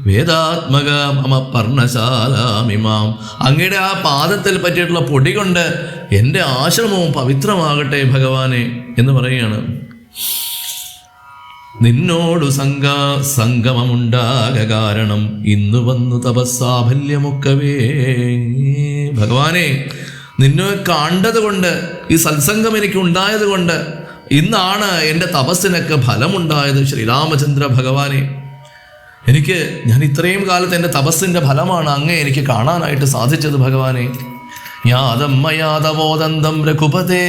വേദാത്മക മമ പർണശാലാമിമാം. അങ്ങയുടെ ആ പാദത്തിൽ പറ്റിയിട്ടുള്ള പൊടി കൊണ്ട് എൻ്റെ ആശ്രമവും പവിത്രമാകട്ടെ ഭഗവാനെ എന്ന് പറയുകയാണ്. നിന്നോടു സംഗമമുണ്ടാക കാരണം ഇന്നു വന്നു തപസ്സാഫല്യമൊക്കവേ. ഭഗവാനെ, നിന്നെ കണ്ടത് കൊണ്ട്, ഈ സത്സംഗം എനിക്ക് ഉണ്ടായത് കൊണ്ട് ഇന്നാണ് എൻ്റെ തപസ്സിനൊക്കെ ഫലമുണ്ടായത്. ശ്രീരാമചന്ദ്ര ഭഗവാനെ, ഞാൻ ഇത്രയും കാലത്ത് എൻ്റെ തപസ്സിൻ്റെ ഫലമാണ് അങ്ങേ എനിക്ക് കാണാനായിട്ട് സാധിച്ചത് ഭഗവാനെ. യാദം മയാദവോദന്തം രഘുപതേ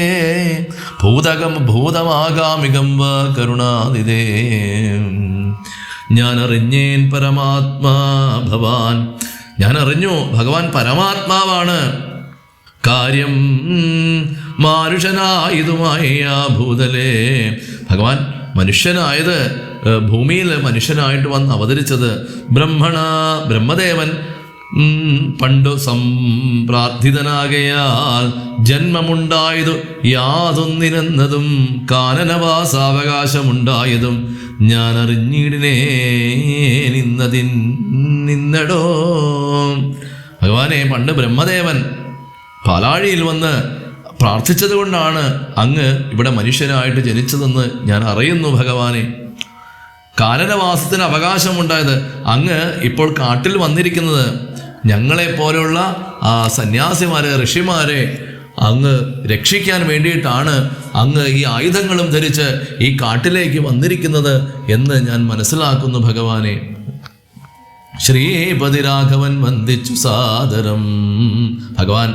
ഭൂതകം ഭൂതമാഗാമികം വ കരുണാനിധേ. ഞാൻ അറിഞ്ഞേൻ പരമാത്മാ ഭവാൻ. ഞാൻ അറിഞ്ഞു ഭഗവാൻ പരമാത്മാവാണ്. കാര്യം മാനുഷനായതുമായ ഭൂതലേ. ഭഗവാൻ മനുഷ്യനായത്, ഭൂമിയിൽ മനുഷ്യനായിട്ട് വന്ന് അവതരിച്ചത് ബ്രഹ്മദേവൻ പണ്ടു സംപ്രാർത്ഥിതനാകയാൽ ജന്മമുണ്ടായതു യാതൊന്നിനെന്നതും കാനനവാസാവകാശമുണ്ടായതും ഞാൻ അറിഞ്ഞിടിനേ നിന്നടോ. ഭഗവാനെ, പണ്ട് ബ്രഹ്മദേവൻ പാലാഴിയിൽ വന്ന് പ്രാർത്ഥിച്ചത് കൊണ്ടാണ് അങ്ങ് ഇവിടെ മനുഷ്യനായിട്ട് ജനിച്ചതെന്ന് ഞാൻ അറിയുന്നു ഭഗവാനെ. കാനനവാസത്തിന് അവകാശമുണ്ടായത്, അങ്ങ് ഇപ്പോൾ കാട്ടിൽ വന്നിരിക്കുന്നത് ഞങ്ങളെപ്പോലെയുള്ള ആ സന്യാസിമാരെ, ഋഷിമാരെ അങ്ങ് രക്ഷിക്കാൻ വേണ്ടിയിട്ടാണ് അങ്ങ് ഈ ആയുധങ്ങളും ധരിച്ച് ഈ കാട്ടിലേക്ക് വന്നിരിക്കുന്നത് എന്ന് ഞാൻ മനസ്സിലാക്കുന്നു ഭഗവാനെ. ശ്രീപതി രാഘവൻ വന്ദിച്ചു സാദരം. ഭഗവാൻ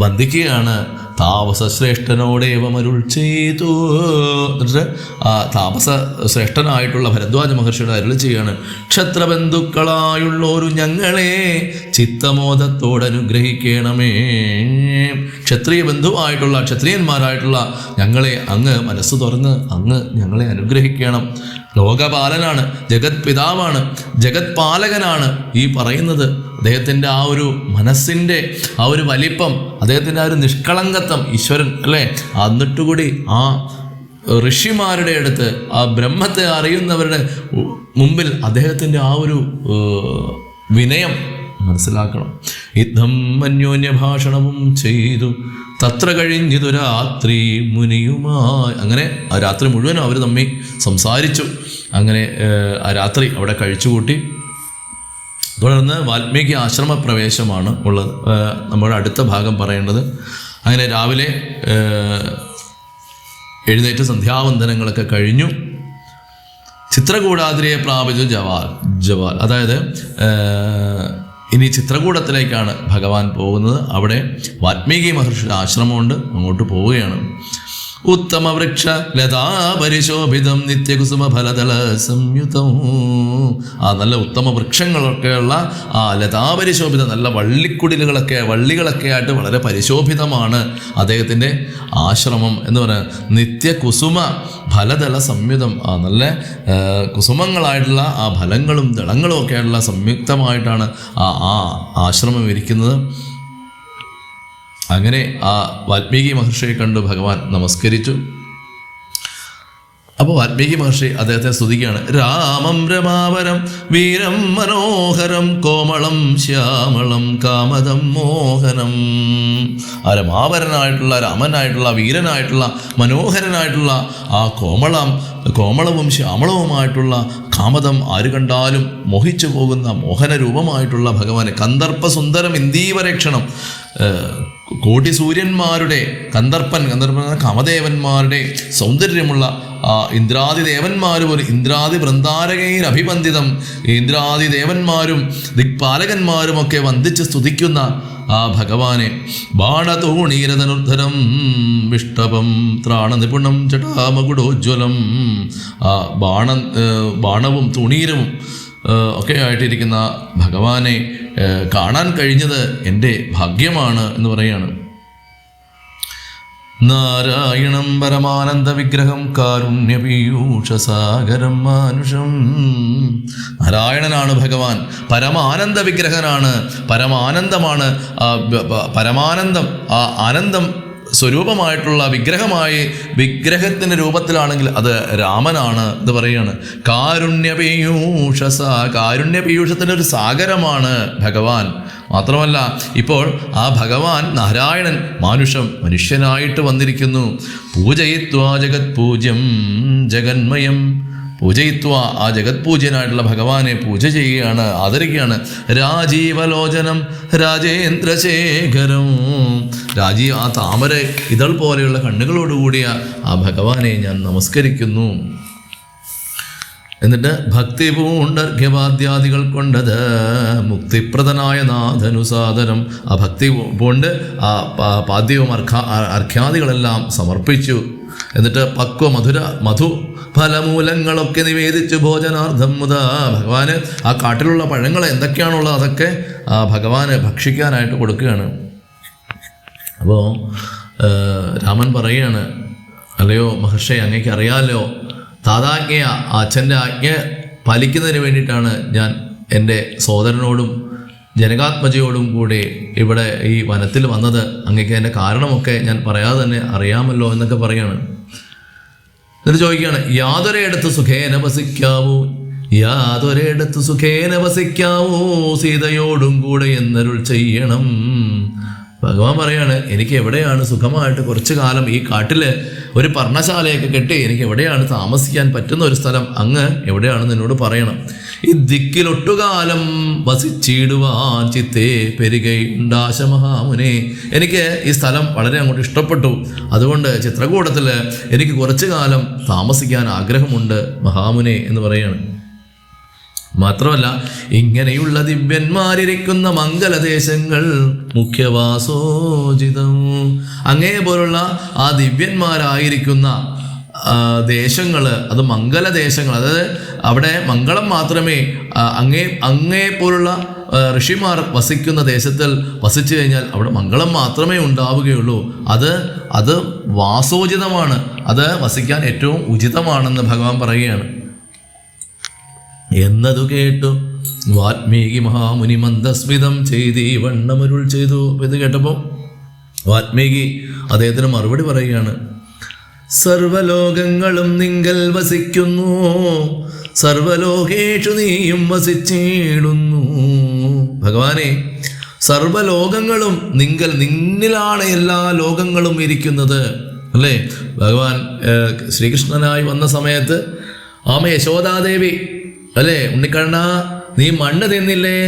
വന്ദിക്കുകയാണ്. താപസശ്രേഷ്ഠനോടേവമരുൾ ചെയ്തു. എന്നിട്ട് താപസ ശ്രേഷ്ഠനായിട്ടുള്ള ഭരദ്വാജ മഹർഷിയുടെ അരുൾ ചെയ്യുകയാണ്, ക്ഷത്രബന്ധുക്കളായുള്ളോരു ഞങ്ങളെ ചിത്തമോദത്തോടനുഗ്രഹിക്കണമേ. ക്ഷത്രിയ ബന്ധുവായിട്ടുള്ള ക്ഷത്രിയന്മാരായിട്ടുള്ള ഞങ്ങളെ അങ്ങ് മനസ്സ് തുറന്ന് അങ്ങ് ഞങ്ങളെ അനുഗ്രഹിക്കണം. ലോകപാലനാണ്, ജഗത് പിതാവാണ്, ജഗത് പാലകനാണ് ഈ പറയുന്നത്. അദ്ദേഹത്തിൻ്റെ ആ ഒരു മനസ്സിൻ്റെ ആ ഒരു വലിപ്പം, അദ്ദേഹത്തിൻ്റെ ആ ഒരു നിഷ്കളങ്കത്വം, ഈശ്വരൻ അല്ലേ, എന്നിട്ടുകൂടി ആ ഋഷിമാരുടെ അടുത്ത്, ആ ബ്രഹ്മത്തെ അറിയുന്നവരുടെ മുമ്പിൽ അദ്ദേഹത്തിൻ്റെ ആ ഒരു വിനയം മനസ്സിലാക്കണം. യുദ്ധം അന്യോന്യഭാഷണവും ചെയ്തു തത്ര കഴിഞ്ഞിതു രാത്രി മുനിയുമായി. അങ്ങനെ ആ രാത്രി മുഴുവനും അവർ തമ്മിൽ സംസാരിച്ചു. അങ്ങനെ ആ രാത്രി അവിടെ കഴിച്ചുകൂട്ടി. തുടർന്ന് വാൽമീകി ആശ്രമ പ്രവേശമാണ് ഉള്ളത്. നമ്മുടെ അടുത്ത ഭാഗം പറയേണ്ടത്. അങ്ങനെ രാവിലെ എഴുന്നേറ്റ് സന്ധ്യാവന്ദനങ്ങളൊക്കെ കഴിഞ്ഞു. ചിത്രകൂടാദ്രിയെ പ്രാപിച്ചു ജവാൽ. അതായത് ഇനി ചിത്രകൂടത്തിലേക്കാണ് ഭഗവാൻ പോകുന്നത്. അവിടെ വാൽമീകി മഹർഷിയുടെ ആശ്രമമുണ്ട്, അങ്ങോട്ട് പോവുകയാണ്. ഉത്തമ വൃക്ഷ ലതാ പരിശോഭിതം നിത്യകുസുമ ഫലതല സംയുതം. ആ നല്ല ഉത്തമ വൃക്ഷങ്ങളൊക്കെയുള്ള ആ ലതാപരിശോഭിത നല്ല വള്ളികളൊക്കെ ആയിട്ട് വളരെ പരിശോഭിതമാണ് അദ്ദേഹത്തിൻ്റെ ആശ്രമം എന്ന് പറയുന്നത്. നിത്യകുസുമ ഫലതല സംയുതം. ആ നല്ല കുസുമങ്ങളായിട്ടുള്ള ആ ഫലങ്ങളും ദളങ്ങളും ഒക്കെ ആയിട്ടുള്ള സംയുക്തമായിട്ടാണ് ആ ആശ്രമം ഇരിക്കുന്നത്. അങ്ങനെ ആ വാൽമീകി മഹർഷിയെ കണ്ട് ഭഗവാൻ നമസ്കരിച്ചു. അപ്പോൾ വാൽമീകി മഹർഷി അദ്ദേഹത്തെ സ്തുതിക്കുകയാണ്. രാമം രമാവരം വീരം മനോഹരം കോമളം ശ്യാമളം കാമദം മോഹനം. ആ രമാവരനായിട്ടുള്ള രാമനായിട്ടുള്ള വീരനായിട്ടുള്ള മനോഹരനായിട്ടുള്ള ആ കോമളവും ശ്യാമളവുമായിട്ടുള്ള കാമദം ആര് കണ്ടാലും മോഹിച്ചു പോകുന്ന മോഹന രൂപമായിട്ടുള്ള ഭഗവാനെ. കന്ദർപ്പ സുന്ദരം ഇന്ദീവരക്ഷണം. കോടി സൂര്യന്മാരുടെ കന്ദർപ്പൻ കാമദേവന്മാരുടെ സൗന്ദര്യമുള്ള ഇന്ദ്രാദി ദേവന്മാർ പോലും ഇന്ദ്രാദി വൃന്ദാരകൈർ അഭിവന്ദിതം. ഇന്ദ്രാദി ദേവന്മാരും ദിക്പാലകന്മാരുമൊക്കെ വന്ദിച്ച് സ്തുതിക്കുന്ന ആ ഭഗവാനെ. ബാണതൂണീരധനുദ്ധരം വിഷ്ടപം ത്രാണനിപുണം ജടാമകുടോജ്വലം. ആ ബാണവും തുണീരവും ഒക്കെ ആയിട്ടിരിക്കുന്ന ഭഗവാനെ കാണാൻ കഴിഞ്ഞത് എൻ്റെ ഭാഗ്യമാണ് എന്ന് പറയാണ്. നാരായണം പരമാനന്ദ വിഗ്രഹം കാരുണ്യപീയൂഷസാഗരം മാനുഷം. നാരായണനാണ് ഭഗവാൻ, പരമാനന്ദ വിഗ്രഹനാണ്, പരമാനന്ദമാണ്. പരമാനന്ദം ആ ആനന്ദം സ്വരൂപമായിട്ടുള്ള വിഗ്രഹത്തിൻ്റെ രൂപത്തിലാണെങ്കിൽ അത് രാമനാണ് എന്ന് പറയുകയാണ്. കാരുണ്യപീയൂഷത്തിൻ്റെ ഒരു സാഗരമാണ് ഭഗവാൻ. മാത്രമല്ല ഇപ്പോൾ ആ ഭഗവാൻ നാരായണൻ മനുഷ്യനായിട്ട് വന്നിരിക്കുന്നു. പൂജയിത്വാ ജഗത് പൂജ്യം ജഗന്മയം. പൂജയിത്വ ആ ജഗത് പൂജ്യനായിട്ടുള്ള ഭഗവാനെ പൂജ ചെയ്യുകയാണ്, ആദരിക്കുകയാണ്. രാജീവലോചനം രാജേന്ദ്രശേഖരം. ആ താമര ഇതൾ പോലെയുള്ള കണ്ണുകളോടുകൂടിയ ആ ഭഗവാനെ ഞാൻ നമസ്കരിക്കുന്നു. എന്നിട്ട് ഭക്തി പൂണ്ടർഘ്യവാദ്യാദികൾ കൊണ്ടത് മുക്തിപ്രദനായ നാഥനുസാദരം. ആ ഭക്തി പൂണ്ട് ആ പാദ്യവും അർഘ്യാദികളെല്ലാം സമർപ്പിച്ചു. എന്നിട്ട് മധു ഫലമൂലങ്ങളൊക്കെ നിവേദിച്ചു ഭോജനാർത്ഥം മുതാ. ഭഗവാന് ആ കാട്ടിലുള്ള പഴങ്ങൾ എന്തൊക്കെയാണുള്ളത് അതൊക്കെ ആ ഭഗവാന് ഭക്ഷിക്കാനായിട്ട് കൊടുക്കുകയാണ്. അപ്പോൾ രാമൻ പറയുകയാണ്, അല്ലയോ മഹർഷി, അങ്ങേക്ക് അറിയാമല്ലോ, താതാജ്ഞ അച്ഛൻ്റെ ആജ്ഞ പാലിക്കുന്നതിന് വേണ്ടിയിട്ടാണ് ഞാൻ എൻ്റെ സോദരനോടും ജനകാത്മജയോടും കൂടി ഇവിടെ ഈ വനത്തിൽ വന്നത്. അങ്ങേക്ക് എൻ്റെ കാരണമൊക്കെ ഞാൻ പറയാതെ തന്നെ അറിയാമല്ലോ എന്നൊക്കെ പറയാണ്. എന്നിട്ട് ചോദിക്കുകയാണ്, യാതൊരിടത്ത് സുഖേന വസിക്കാവൂ സീതയോടും കൂടെ എന്നരുൾ ചെയ്യണം. ഭഗവാൻ പറയാണ്, എനിക്ക് എവിടെയാണ് സുഖമായിട്ട് കുറച്ചു കാലം ഈ കാട്ടില് ഒരു പർണശാലയൊക്കെ കെട്ടി എനിക്ക് എവിടെയാണ് താമസിക്കാൻ പറ്റുന്ന ഒരു സ്ഥലം അങ്ങ് എവിടെയാണെന്ന് എന്നോട് പറയണം. ഈ ദിക്കിലൊട്ടുകാലം വസിച്ചിടുവാൻ ചിത്തേ പെരുകയുണ്ടാശ മഹാമുനെ. എനിക്ക് ഈ സ്ഥലം വളരെ അങ്ങോട്ട് ഇഷ്ടപ്പെട്ടു. അതുകൊണ്ട് ചിത്രകൂടത്തിൽ എനിക്ക് കുറച്ചു കാലം താമസിക്കാൻ ആഗ്രഹമുണ്ട് മഹാമുനെ എന്ന് പറയാണ്. മാത്രമല്ല, ഇങ്ങനെയുള്ള ദിവ്യന്മാരിരിക്കുന്ന മംഗലദേശങ്ങൾ മുഖ്യവാസോചിതം. അങ്ങേപോലുള്ള ആ ദിവ്യന്മാരായിരിക്കുന്ന ദേശങ്ങൾ അത് മംഗലദേശങ്ങൾ. അതായത് അവിടെ മംഗളം മാത്രമേ അങ്ങേപോലുള്ള ഋഷിമാർ വസിക്കുന്ന ദേശത്തിൽ വസിച്ചു കഴിഞ്ഞാൽ അവിടെ മംഗളം മാത്രമേ ഉണ്ടാവുകയുള്ളൂ. അത് വാസോചിതമാണ്, അത് വസിക്കാൻ ഏറ്റവും ഉചിതമാണെന്ന് ഭഗവാൻ പറയുകയാണ്. എന്നതു കേട്ടു വാൽമീകി മഹാമുനി മന്ദസ്മിതം ചെയ്ത് ഈ വണ്ണമരുൾ ചെയ്തു. ഇത് കേട്ടപ്പോൾ വാൽമീകി അദ്ദേഹത്തിന് മറുപടി പറയുകയാണ്. സർവലോകങ്ങളും നിങ്കൽ വസിക്കുന്നു, സർവലോകേഷു നീയും വസിച്ചിടുന്നു. ഭഗവാനെ, സർവലോകങ്ങളും നിന്നിലാണ് എല്ലാ ലോകങ്ങളും ഇരിക്കുന്നത് അല്ലേ? ഭഗവാൻ ശ്രീകൃഷ്ണനായി വന്ന സമയത്ത് യശോദാദേവി അല്ലേ, ഉണ്ണിക്കണ്ണ നീ മണ്ണ് തിന്നില്ലേ?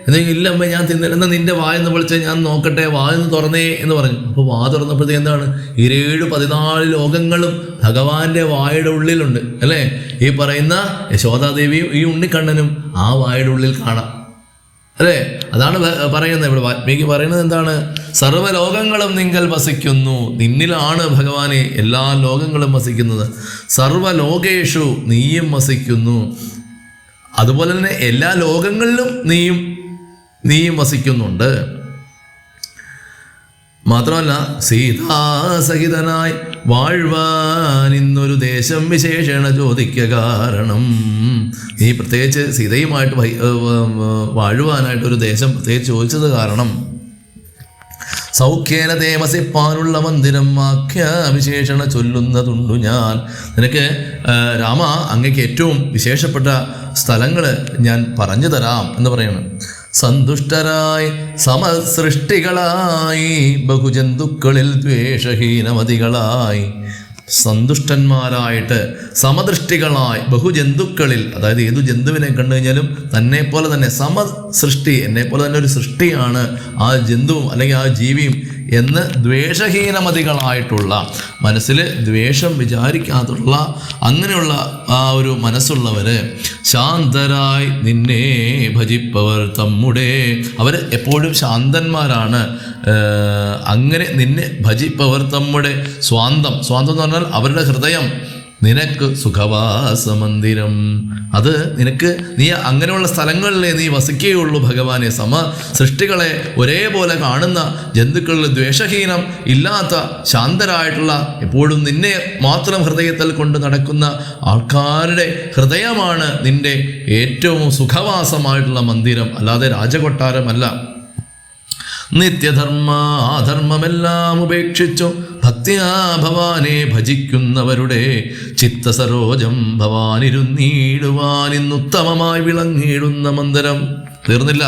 എന്തെങ്കിലും ഇല്ലമ്മ ഞാൻ തിന്നില്ല. എന്നാൽ നിന്റെ വായെന്ന് വിളിച്ചാൽ ഞാൻ നോക്കട്ടെ, വായെന്ന് തുറന്നേ എന്ന് പറഞ്ഞു. അപ്പോൾ വാ തുറന്നപ്പോഴത്തേക്ക് എന്താണ്, 14 ലോകങ്ങളും ഭഗവാന്റെ വായുടെ ഉള്ളിലുണ്ട് അല്ലേ? ഈ പറയുന്ന യശോദാദേവിയും ഈ ഉണ്ണിക്കണ്ണനും ആ വായുടെ ഉള്ളിൽ കാണാം അല്ലേ? അതാണ് പറയുന്നത് ഇവിടെ വാൽമീകി പറയുന്നത്. എന്താണ്? സർവ്വലോകങ്ങളും നിങ്കൽ വസിക്കുന്നു. നിന്നിലാണ് ഭഗവാനെ എല്ലാ ലോകങ്ങളും വസിക്കുന്നത്. സർവ്വലോകേഷു നീയും വസിക്കുന്നു. അതുപോലെ തന്നെ എല്ലാ ലോകങ്ങളിലും നീയും വസിക്കുന്നുണ്ട്. മാത്രമല്ല സീതാസഹിതനായി വാഴ്വാൻ ഇന്നൊരു ദേശം വിശേഷണ ചോദിക്ക കാരണം. നീ പ്രത്യേകിച്ച് സീതയുമായിട്ട് വാഴുവാനായിട്ടൊരു ദേശം പ്രത്യേകിച്ച് ചോദിച്ചത് കാരണം സൗഖ്യേന ദേവസിപ്പാനുള്ള മന്ദിരം വാക്യാവിശേഷണ ചൊല്ലുന്നതുണ്ടു ഞാൻ. നിനക്ക് രാമ അങ്ങേക്ക് ഏറ്റവും വിശേഷപ്പെട്ട സ്ഥലങ്ങൾ ഞാൻ പറഞ്ഞു തരാം എന്ന് പറയണം. സന്തുഷ്ടരായി സമസൃഷ്ടികളായി ബഹുജന്തുക്കളിൽ ദ്വേഷഹീനമതികളായി. സന്തുഷ്ടന്മാരായിട്ട് സമദൃഷ്ടികളായി ബഹുജന്തുക്കളിൽ, അതായത് ഏതു ജന്തുവിനെ കണ്ടു കഴിഞ്ഞാലും തന്നെ പോലെ തന്നെ സമസൃഷ്ടി, എന്നെ പോലെ തന്നെ ഒരു സൃഷ്ടിയാണ് ആ ജന്തുവും അല്ലെങ്കിൽ ആ ജീവിയും എന്ന് ദ്വേഷഹീനമതികളായിട്ടുള്ള, മനസ്സിൽ ദ്വേഷം വിചാരിക്കാത്തുള്ള അങ്ങനെയുള്ള ആ ഒരു മനസ്സുള്ളവർ, ശാന്തരായി നിന്നെ ഭജിപ്പവർ തമ്മുടെ, അവർ എപ്പോഴും ശാന്തന്മാരാണ്. അങ്ങനെ നിന്നെ ഭജിപ്പവർ തമ്മുടെ സ്വാന്തം എന്ന് പറഞ്ഞാൽ അവരുടെ ഹൃദയം നിനക്ക് സുഖവാസമന്ദിരം. അത് നിനക്ക് നീ അങ്ങനെയുള്ള സ്ഥലങ്ങളിലേ നീ വസിക്കുകയുള്ളൂ ഭഗവാനെ. സൃഷ്ടികളെ ഒരേപോലെ കാണുന്ന, ജന്തുക്കളിൽ ദ്വേഷഹീനം ഇല്ലാത്ത, ശാന്തരായിട്ടുള്ള, എപ്പോഴും നിന്നെ മാത്രം ഹൃദയത്തിൽ കൊണ്ട് നടക്കുന്ന ആൾക്കാരുടെ ഹൃദയമാണ് നിന്റെ ഏറ്റവും സുഖവാസമായിട്ടുള്ള മന്ദിരം, അല്ലാതെ രാജകൊട്ടാരമല്ല. നിത്യധർമ്മ അധർമ്മമെല്ലാം ഉപേക്ഷിച്ചു ഭക്തിയാ ഭവാനെ ഭജിക്കുന്നവരുടെ ചിത്തസരോജം ഭവാനിരുന്നീടുവാൻ ഇന്നുത്തമമായി വിളങ്ങിയിടുന്ന മന്ദിരം. തീർന്നില്ല.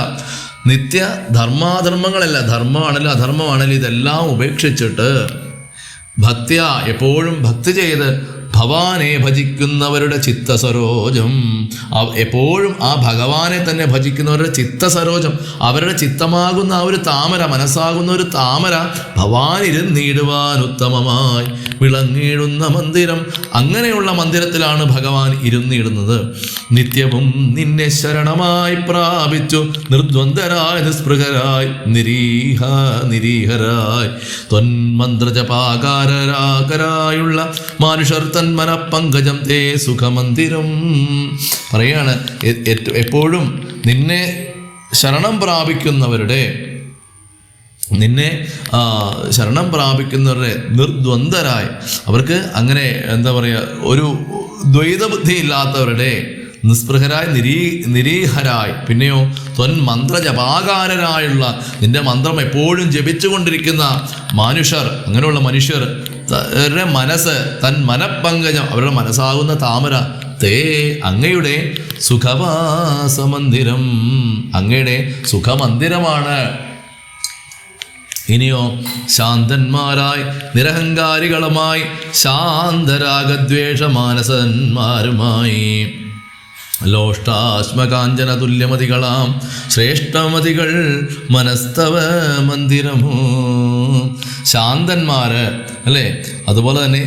നിത്യ ധർമാധർമ്മങ്ങളല്ല, ധർമ്മമാണല്ലോ അധർമ്മമാണല്ലോ, ഇതെല്ലാം ഉപേക്ഷിച്ചിട്ട് ഭക്തിയ എപ്പോഴും ഭക്തി ചെയ്ത് ഭവാനെ ഭജിക്കുന്നവരുടെ ചിത്തസരോജം, എപ്പോഴും ആ ഭഗവാനെ തന്നെ ഭജിക്കുന്നവരുടെ ചിത്തസരോജം, അവരുടെ ചിത്തമാകുന്ന ആ ഒരു താമര, മനസ്സാകുന്ന ഒരു താമര ഭവാനിരുന്നിടുവാൻ ഉത്തമമായി വിളങ്ങിയിടുന്ന മന്ദിരം. അങ്ങനെയുള്ള മന്ദിരത്തിലാണ് ഭഗവാൻ ഇരുന്നിടുന്നത്. നിത്യവും നിന്നെ ശരണമായി പ്രാപിച്ചു നിർദ്വന്ദ്വരായി നിസ്പൃഹരായി നിരീഹരായി ത്വന്മന്ത്രജപാകാരരാകരായുള്ള മാനുഷർ തന്മനപ്പങ്കജം തേ സുഖമന്ദിരം. പറയാണ് എപ്പോഴും നിന്നെ ശരണം പ്രാപിക്കുന്നവരുടെ നിർദ്വന്ദ്വരായി, അവർക്ക് അങ്ങനെ എന്താ പറയുക, ഒരു ദ്വൈതബുദ്ധി ഇല്ലാത്തവരുടെ, നിസ്പൃഹരായി നിരീഹരായി, പിന്നെയോ ത്വന്മന്ത്രജപാകാരരായുള്ള, നിന്റെ മന്ത്രം എപ്പോഴും ജപിച്ചുകൊണ്ടിരിക്കുന്ന മാനുഷർ, അങ്ങനെയുള്ള മനുഷ്യർ അവരുടെ മനസ്സ് തൻ മനപ്പങ്കജം, അവരുടെ മനസ്സാകുന്ന താമര തേ അങ്ങയുടെ സുഖവാസമന്ദിരം, അങ്ങയുടെ സുഖമന്ദിരമാണ്. ഇനിയോ ശാന്തന്മാരായി നിരഹങ്കാരികളുമായി ശാന്തരാഗദ്വേഷമാനസന്മാരുമായി ലോഷ്ടാശ്മകാഞ്ചന തുല്യമതികളാം ശ്രേഷ്ഠമതികൾ മനസ്തവ മന്ദിരമോ. ശാന്തന്മാര് അല്ലേ, അതുപോലെ തന്നെ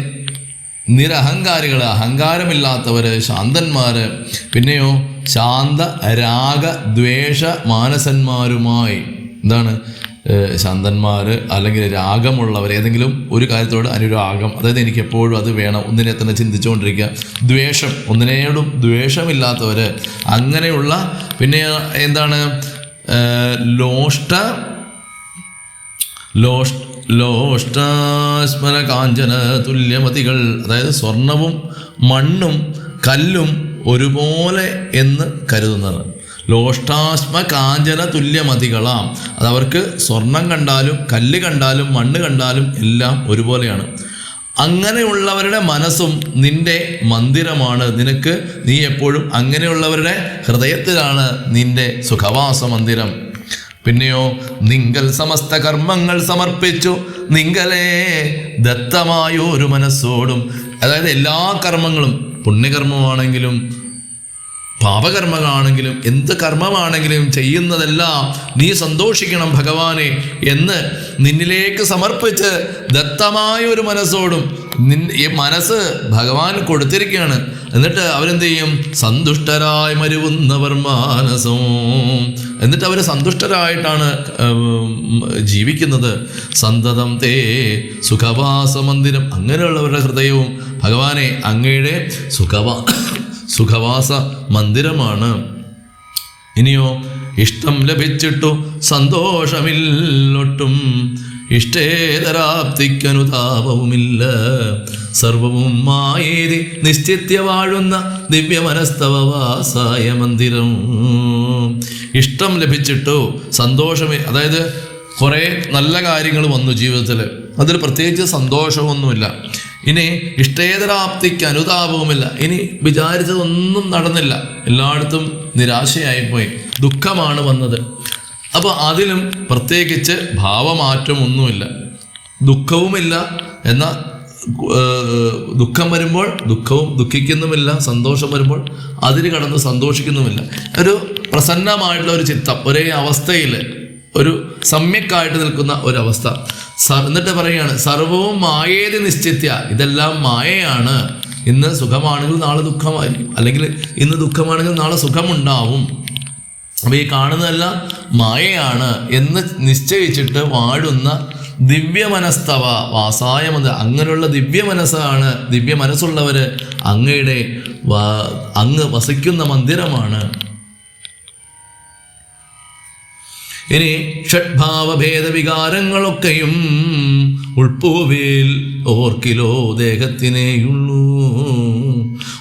നിരഹങ്കാരികൾ, അഹങ്കാരമില്ലാത്തവര്, ശാന്തന്മാര്, പിന്നെയോ ശാന്ത രാഗ ദ്വേഷ മാനസന്മാരുമായി. എന്താണ് ശാന്തന്മാർ അല്ലെങ്കിൽ രാഗമുള്ളവർ, ഏതെങ്കിലും ഒരു കാര്യത്തോട് അനുരാഗം, അതായത് എനിക്ക് എപ്പോഴും അത് വേണം, ഒന്നിനെ തന്നെ ചിന്തിച്ചുകൊണ്ടിരിക്കുക. ദ്വേഷം, ഒന്നിനോടും ദ്വേഷമില്ലാത്തവർ, അങ്ങനെയുള്ള. പിന്നെ എന്താണ് ലോഷ്ടാസ്മര കാഞ്ചന തുല്യമതികൾ, അതായത് സ്വർണവും മണ്ണും കല്ലും ഒരുപോലെ എന്ന് കരുതുന്നത്. ലോഷ്ടാശ്മ കാഞ്ചന തുല്യമതികളാം, അതവർക്ക് സ്വർണം കണ്ടാലും കല്ല് കണ്ടാലും മണ്ണ് കണ്ടാലും എല്ലാം ഒരുപോലെയാണ്. അങ്ങനെയുള്ളവരുടെ മനസ്സും നിന്റെ മന്ദിരമാണ്. നീ എപ്പോഴും അങ്ങനെയുള്ളവരുടെ ഹൃദയത്തിലാണ് നിന്റെ സുഖവാസ മന്ദിരം. പിന്നെയോ നിങ്കൽ സമസ്ത കർമ്മങ്ങൾ സമർപ്പിച്ചു നിങ്കലേ ദത്തമായൊരു മനസ്സോടും, അതായത് എല്ലാ കർമ്മങ്ങളും, പുണ്യകർമ്മമാണെങ്കിലും പാപകർമ്മങ്ങളാണെങ്കിലും എന്ത് കർമ്മമാണെങ്കിലും ചെയ്യുന്നതെല്ലാം നീ സന്തോഷിക്കണം ഭഗവാനെ എന്ന് നിന്നിലേക്ക് സമർപ്പിച്ച് ദത്തമായ ഒരു മനസ്സോടും ഈ മനസ്സ് ഭഗവാൻ കൊടുത്തിരിക്കുകയാണ്. എന്നിട്ട് അവരെന്ത് ചെയ്യും? സന്തുഷ്ടരായി മരുവുന്നവർ മാനസവും. എന്നിട്ട് അവർ സന്തുഷ്ടരായിട്ടാണ് ജീവിക്കുന്നത്. സന്തതം തേ സുഖവാസ മന്ദിരം. അങ്ങനെയുള്ളവരുടെ ഹൃദയവും ഭഗവാനെ അങ്ങയുടെ സുഖവാസ മന്ദിരമാണ്. ഇനിയോ ഇഷ്ടം ലഭിച്ചിട്ടു സന്തോഷമില്ലൊട്ടും, ഇഷ്ടേതരാപ്തിക്കനുതാപവുമില്ല, സർവവും മായേതി നിശ്ചിത്യ വാഴുന്ന ദിവ്യമനസ്തവവാസായ മന്ദിരം. ഇഷ്ടം ലഭിച്ചിട്ടു സന്തോഷമേ, അതായത് കുറേ നല്ല കാര്യങ്ങൾ വന്നു ജീവിതത്തിൽ, അതിൽ പ്രത്യേകിച്ച് സന്തോഷമൊന്നുമില്ല. ഇനി ഇഷ്ടേതരാപ്തിക്ക് അനുതാപവുമില്ല, ഇനി വിചാരിച്ചതൊന്നും നടന്നില്ല, എല്ലായിടത്തും നിരാശയായിപ്പോയി, ദുഃഖമാണ് വന്നത്. അപ്പോൾ അതിലും പ്രത്യേകിച്ച് ഭാവമാറ്റമൊന്നുമില്ല, ദുഃഖവുമില്ല. എന്നാൽ ദുഃഖം വരുമ്പോൾ ദുഃഖിക്കുന്നുമില്ല, സന്തോഷം വരുമ്പോൾ അതിന് കടന്ന് സന്തോഷിക്കുന്നുമില്ല. ഒരു പ്രസന്നമായിട്ടുള്ള ഒരു ചിത്തം, ഒരേ അവസ്ഥയിൽ ഒരു സമ്യക്കായിട്ട് നിൽക്കുന്ന ഒരവസ്ഥ. എന്നിട്ട് പറയുകയാണ് സർവവും മായേതി നിശ്ചിത്യ, ഇതെല്ലാം മായയാണ്. ഇന്ന് സുഖമാണെങ്കിൽ നാളെ ദുഃഖമായിരിക്കും, അല്ലെങ്കിൽ ഇന്ന് ദുഃഖമാണെങ്കിൽ നാളെ സുഖമുണ്ടാവും. അപ്പോൾ ഈ കാണുന്നതെല്ലാം മായയാണ് എന്ന് നിശ്ചയിച്ചിട്ട് വാഴുന്ന ദിവ്യമനസ്തവ വാസായ മന്ദിരം. അങ്ങനെയുള്ള ദിവ്യമനസ്സാണ്, ദിവ്യ മനസ്സുള്ളവർ അങ്ങയുടെ അങ്ങ് വസിക്കുന്ന മന്ദിരമാണ്. ഇനി ഷഡ്ഭാവഭേദവികാരങ്ങളൊക്കെയും ഉൾപ്പൂവിൽ ഓർക്കിലോ ദേഹത്തിനേയുള്ളൂ,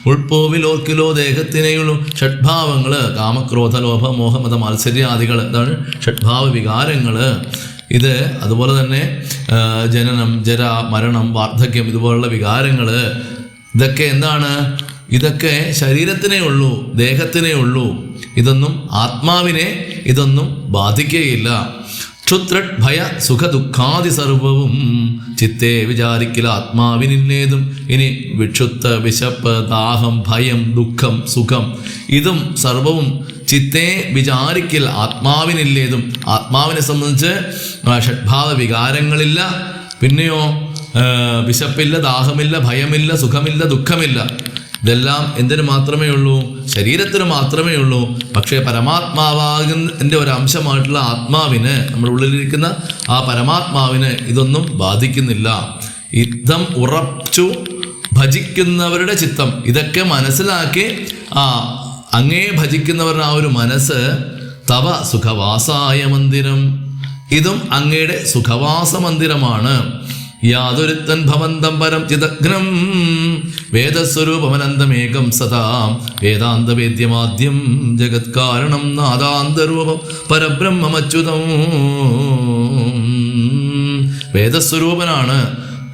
ഉൾപ്പൂവിൽ ഓർക്കിലോ ദേഹത്തിനേയുള്ളൂ. ഷഡ്ഭാവങ്ങൾ കാമക്രോധ ലോഭ മോഹമത മാത്സര്യാദികൾ, ഇതാണ് ഷഡ്ഭാവ വികാരങ്ങൾ. ഇത് അതുപോലെ തന്നെ ജനനം ജര മരണം വാർദ്ധക്യം ഇതുപോലുള്ള വികാരങ്ങൾ, ഇതൊക്കെ എന്താണ്? ഇതൊക്കെ ശരീരത്തിനേ ഉള്ളൂ, ദേഹത്തിനേ ഉള്ളൂ. ഇതൊന്നും ആത്മാവിനെ ഇതൊന്നും ബാധിക്കുകയില്ല. ക്ഷുത്രട് ഭയ സുഖ ദുഃഖാദി സർവവും ചിത്തേ വിചാരിക്കില്ല ആത്മാവിനില്ലേതും. ഇനി വിക്ഷുത്ത വിശപ്പ് ദാഹം ഭയം ദുഃഖം സുഖം ഇതും സർവവും ചിത്തേ വിചാരിക്കിൽ ആത്മാവിനില്ലേതും. ആത്മാവിനെ സംബന്ധിച്ച് ഷഡ്ഭാവ വികാരങ്ങളില്ല, പിന്നെയോ വിശപ്പില്ല, ദാഹമില്ല, ഭയമില്ല, സുഖമില്ല, ദുഃഖമില്ല. ഇതെല്ലാം എന്തിനു മാത്രമേ ഉള്ളൂ? ശരീരത്തിന് മാത്രമേ ഉള്ളൂ. പക്ഷേ പരമാത്മാവാകുന്നതിൻ്റെ ഒരു അംശമായിട്ടുള്ള ആത്മാവിന്, നമ്മുടെ ഉള്ളിലിരിക്കുന്ന ആ പരമാത്മാവിന് ഇതൊന്നും ബാധിക്കുന്നില്ല. യുദ്ധം ഉറച്ചു ഭജിക്കുന്നവരുടെ ചിത്തം ഇതൊക്കെ മനസ്സിലാക്കി അങ്ങേ ഭജിക്കുന്നവരുടെ ആ ഒരു മനസ്സ് തവ സുഖവാസായ മന്ദിരം, ഇതും അങ്ങയുടെ സുഖവാസ മന്ദിരമാണ്. യാതൊരുത്തൻ ഭവന്തം പരം ചിദഗ്നം വേദസ്വരൂപമനന്തമേകം സദാം വേദാന്തവേദ്യമാദ്യം ജഗത് കാരണം നാദാന്തരൂപം പരബ്രഹ്മമച്യുതം. വേദസ്വരൂപനാണ്,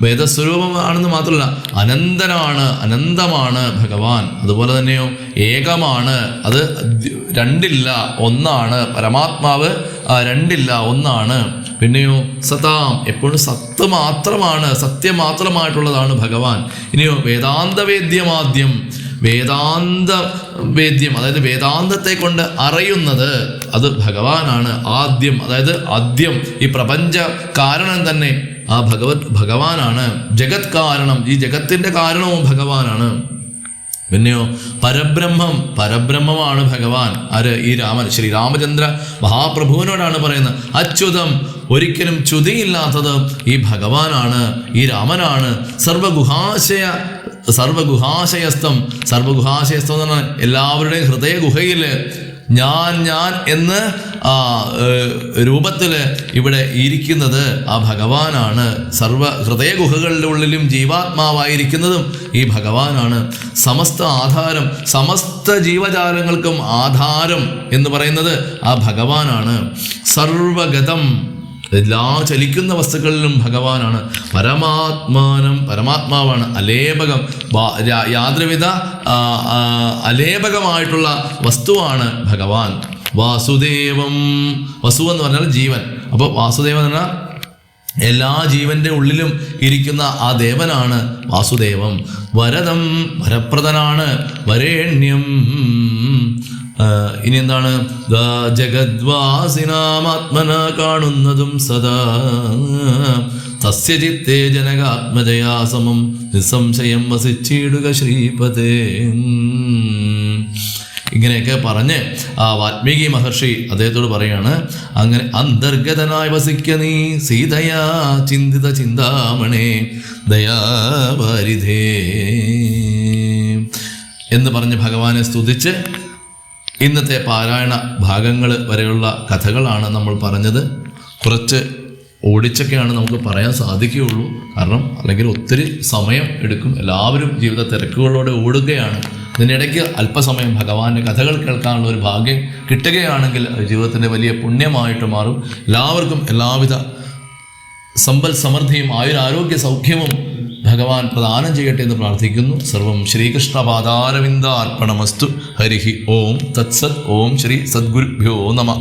വേദസ്വരൂപമാണെന്ന് മാത്രമല്ല അനന്തനാണ്, അനന്തമാണ് ഭഗവാൻ. അതുപോലെ തന്നെയോ ഏകമാണ്, അത് രണ്ടില്ല ഒന്നാണ്. പരമാത്മാവ് രണ്ടില്ല ഒന്നാണ്. പിന്നെയോ സതാം, എപ്പോഴും സത്ത് മാത്രമാണ്, സത്യം മാത്രമായിട്ടുള്ളതാണ് ഭഗവാൻ. ഇനിയോ വേദാന്തവേദ്യമാദ്യം, വേദാന്ത വേദ്യം അതായത് വേദാന്തത്തെ കൊണ്ട് അറിയുന്നത് അത് ഭഗവാനാണ്. ആദ്യം അതായത് ആദ്യം ഈ പ്രപഞ്ച കാരണം തന്നെ ആ ഭഗവാനാണ്. ജഗത് കാരണം, ഈ ജഗത്തിൻ്റെ കാരണവും ഭഗവാനാണ്. പിന്നെയോ പരബ്രഹ്മം, പരബ്രഹ്മമാണ് ഭഗവാൻ. ആര്? ഈ രാമൻ, ശ്രീരാമചന്ദ്ര മഹാപ്രഭുവിനോടാണ് പറയുന്നത്. അച്യുതം, ഒരിക്കലും ച്യുതിയില്ലാത്തത് ഈ ഭഗവാനാണ്, ഈ രാമനാണ്. സർവഗുഹാശയസ്ഥം, സർവഗുഹാശയസ്ഥം എന്ന് പറഞ്ഞാൽ എല്ലാവരുടെയും ഹൃദയ ഗുഹയിൽ ഞാൻ എന്ന് രൂപത്തിൽ ഇവിടെ ഇരിക്കുന്നത് ആ ഭഗവാനാണ്. സർവ ഹൃദയ ഗുഹകളുടെ ഉള്ളിലും ജീവാത്മാവായിരിക്കുന്നതും ഈ ഭഗവാനാണ്. സമസ്ത ആധാരം, സമസ്ത ജീവജാലങ്ങൾക്കും ആധാരം എന്ന് പറയുന്നത് ആ ഭഗവാനാണ്. സർവഗതം, എല്ലാ ചലിക്കുന്ന വസ്തുക്കളിലും ഭഗവാനാണ്. പരമാത്മാനം, പരമാത്മാവാണ്. അലേപകം, യാതൊരുവിധ അലേപകമായിട്ടുള്ള വസ്തുവാണ് ഭഗവാൻ. വാസുദേവം, വസു എന്ന് പറഞ്ഞാൽ ജീവൻ. അപ്പോൾ വാസുദേവൻ എന്ന് പറഞ്ഞാൽ എല്ലാ ജീവന്റെ ഉള്ളിലും ഇരിക്കുന്ന ആ ദേവനാണ് വാസുദേവം. വരദം, വരപ്രദനാണ്. വരേണ്യം, ഇനി എന്താണ്? ജഗദ്വാസിനാമാത്മന കാണുന്നതും സദാ തസ്യ ചിത്തേ ജനകാത്മജയാ സമം നിസ്സംശയം വസിച്ചിടുക ശ്രീപതേ. ഇങ്ങനെയൊക്കെ പറഞ്ഞ് ആ വാൽമീകി മഹർഷി അദ്ദേഹത്തോട് പറയാണ്, അങ്ങനെ അന്തർഗതനായി വസിക്ക നീ സീതയാ ചിന്തിത ചിന്താമണേ ദയാവാരിധേ എന്ന് പറഞ്ഞ് ഭഗവാനെ സ്തുതിച്ച് ഇന്നത്തെ പാരായണ ഭാഗങ്ങൾ വരെയുള്ള കഥകളാണ് നമ്മൾ പറഞ്ഞത്. കുറച്ച് ഓടിച്ചൊക്കെയാണ് നമുക്ക് പറയാൻ സാധിക്കുകയുള്ളൂ, കാരണം അല്ലെങ്കിൽ ഒത്തിരി സമയം എടുക്കും. എല്ലാവരും ജീവിത തിരക്കുകളോടെ ഓടുകയാണ്. ഇതിനിടയ്ക്ക് അല്പസമയം ഭഗവാന്റെ കഥകൾ കേൾക്കാനുള്ള ഒരു ഭാഗ്യം കിട്ടുകയാണെങ്കിൽ അത് ജീവിതത്തിൻ്റെ വലിയ പുണ്യമായിട്ട് മാറും. എല്ലാവർക്കും എല്ലാവിധ സമ്പൽ സമൃദ്ധിയും ആയുരാരോഗ്യ സൗഖ്യവും ഭഗവാൻ പ്രദാനം ചെയ്യട്ടെ എന്ന് പ്രാർത്ഥിക്കുന്നു. സർവം ശ്രീകൃഷ്ണ പാദാരവിന്ദാർപ്പണമസ്തു. ഹരിഹി ഓം തത്സത്. ഓം ശ്രീ സദ്ഗുരുഭ്യോ നമഃ.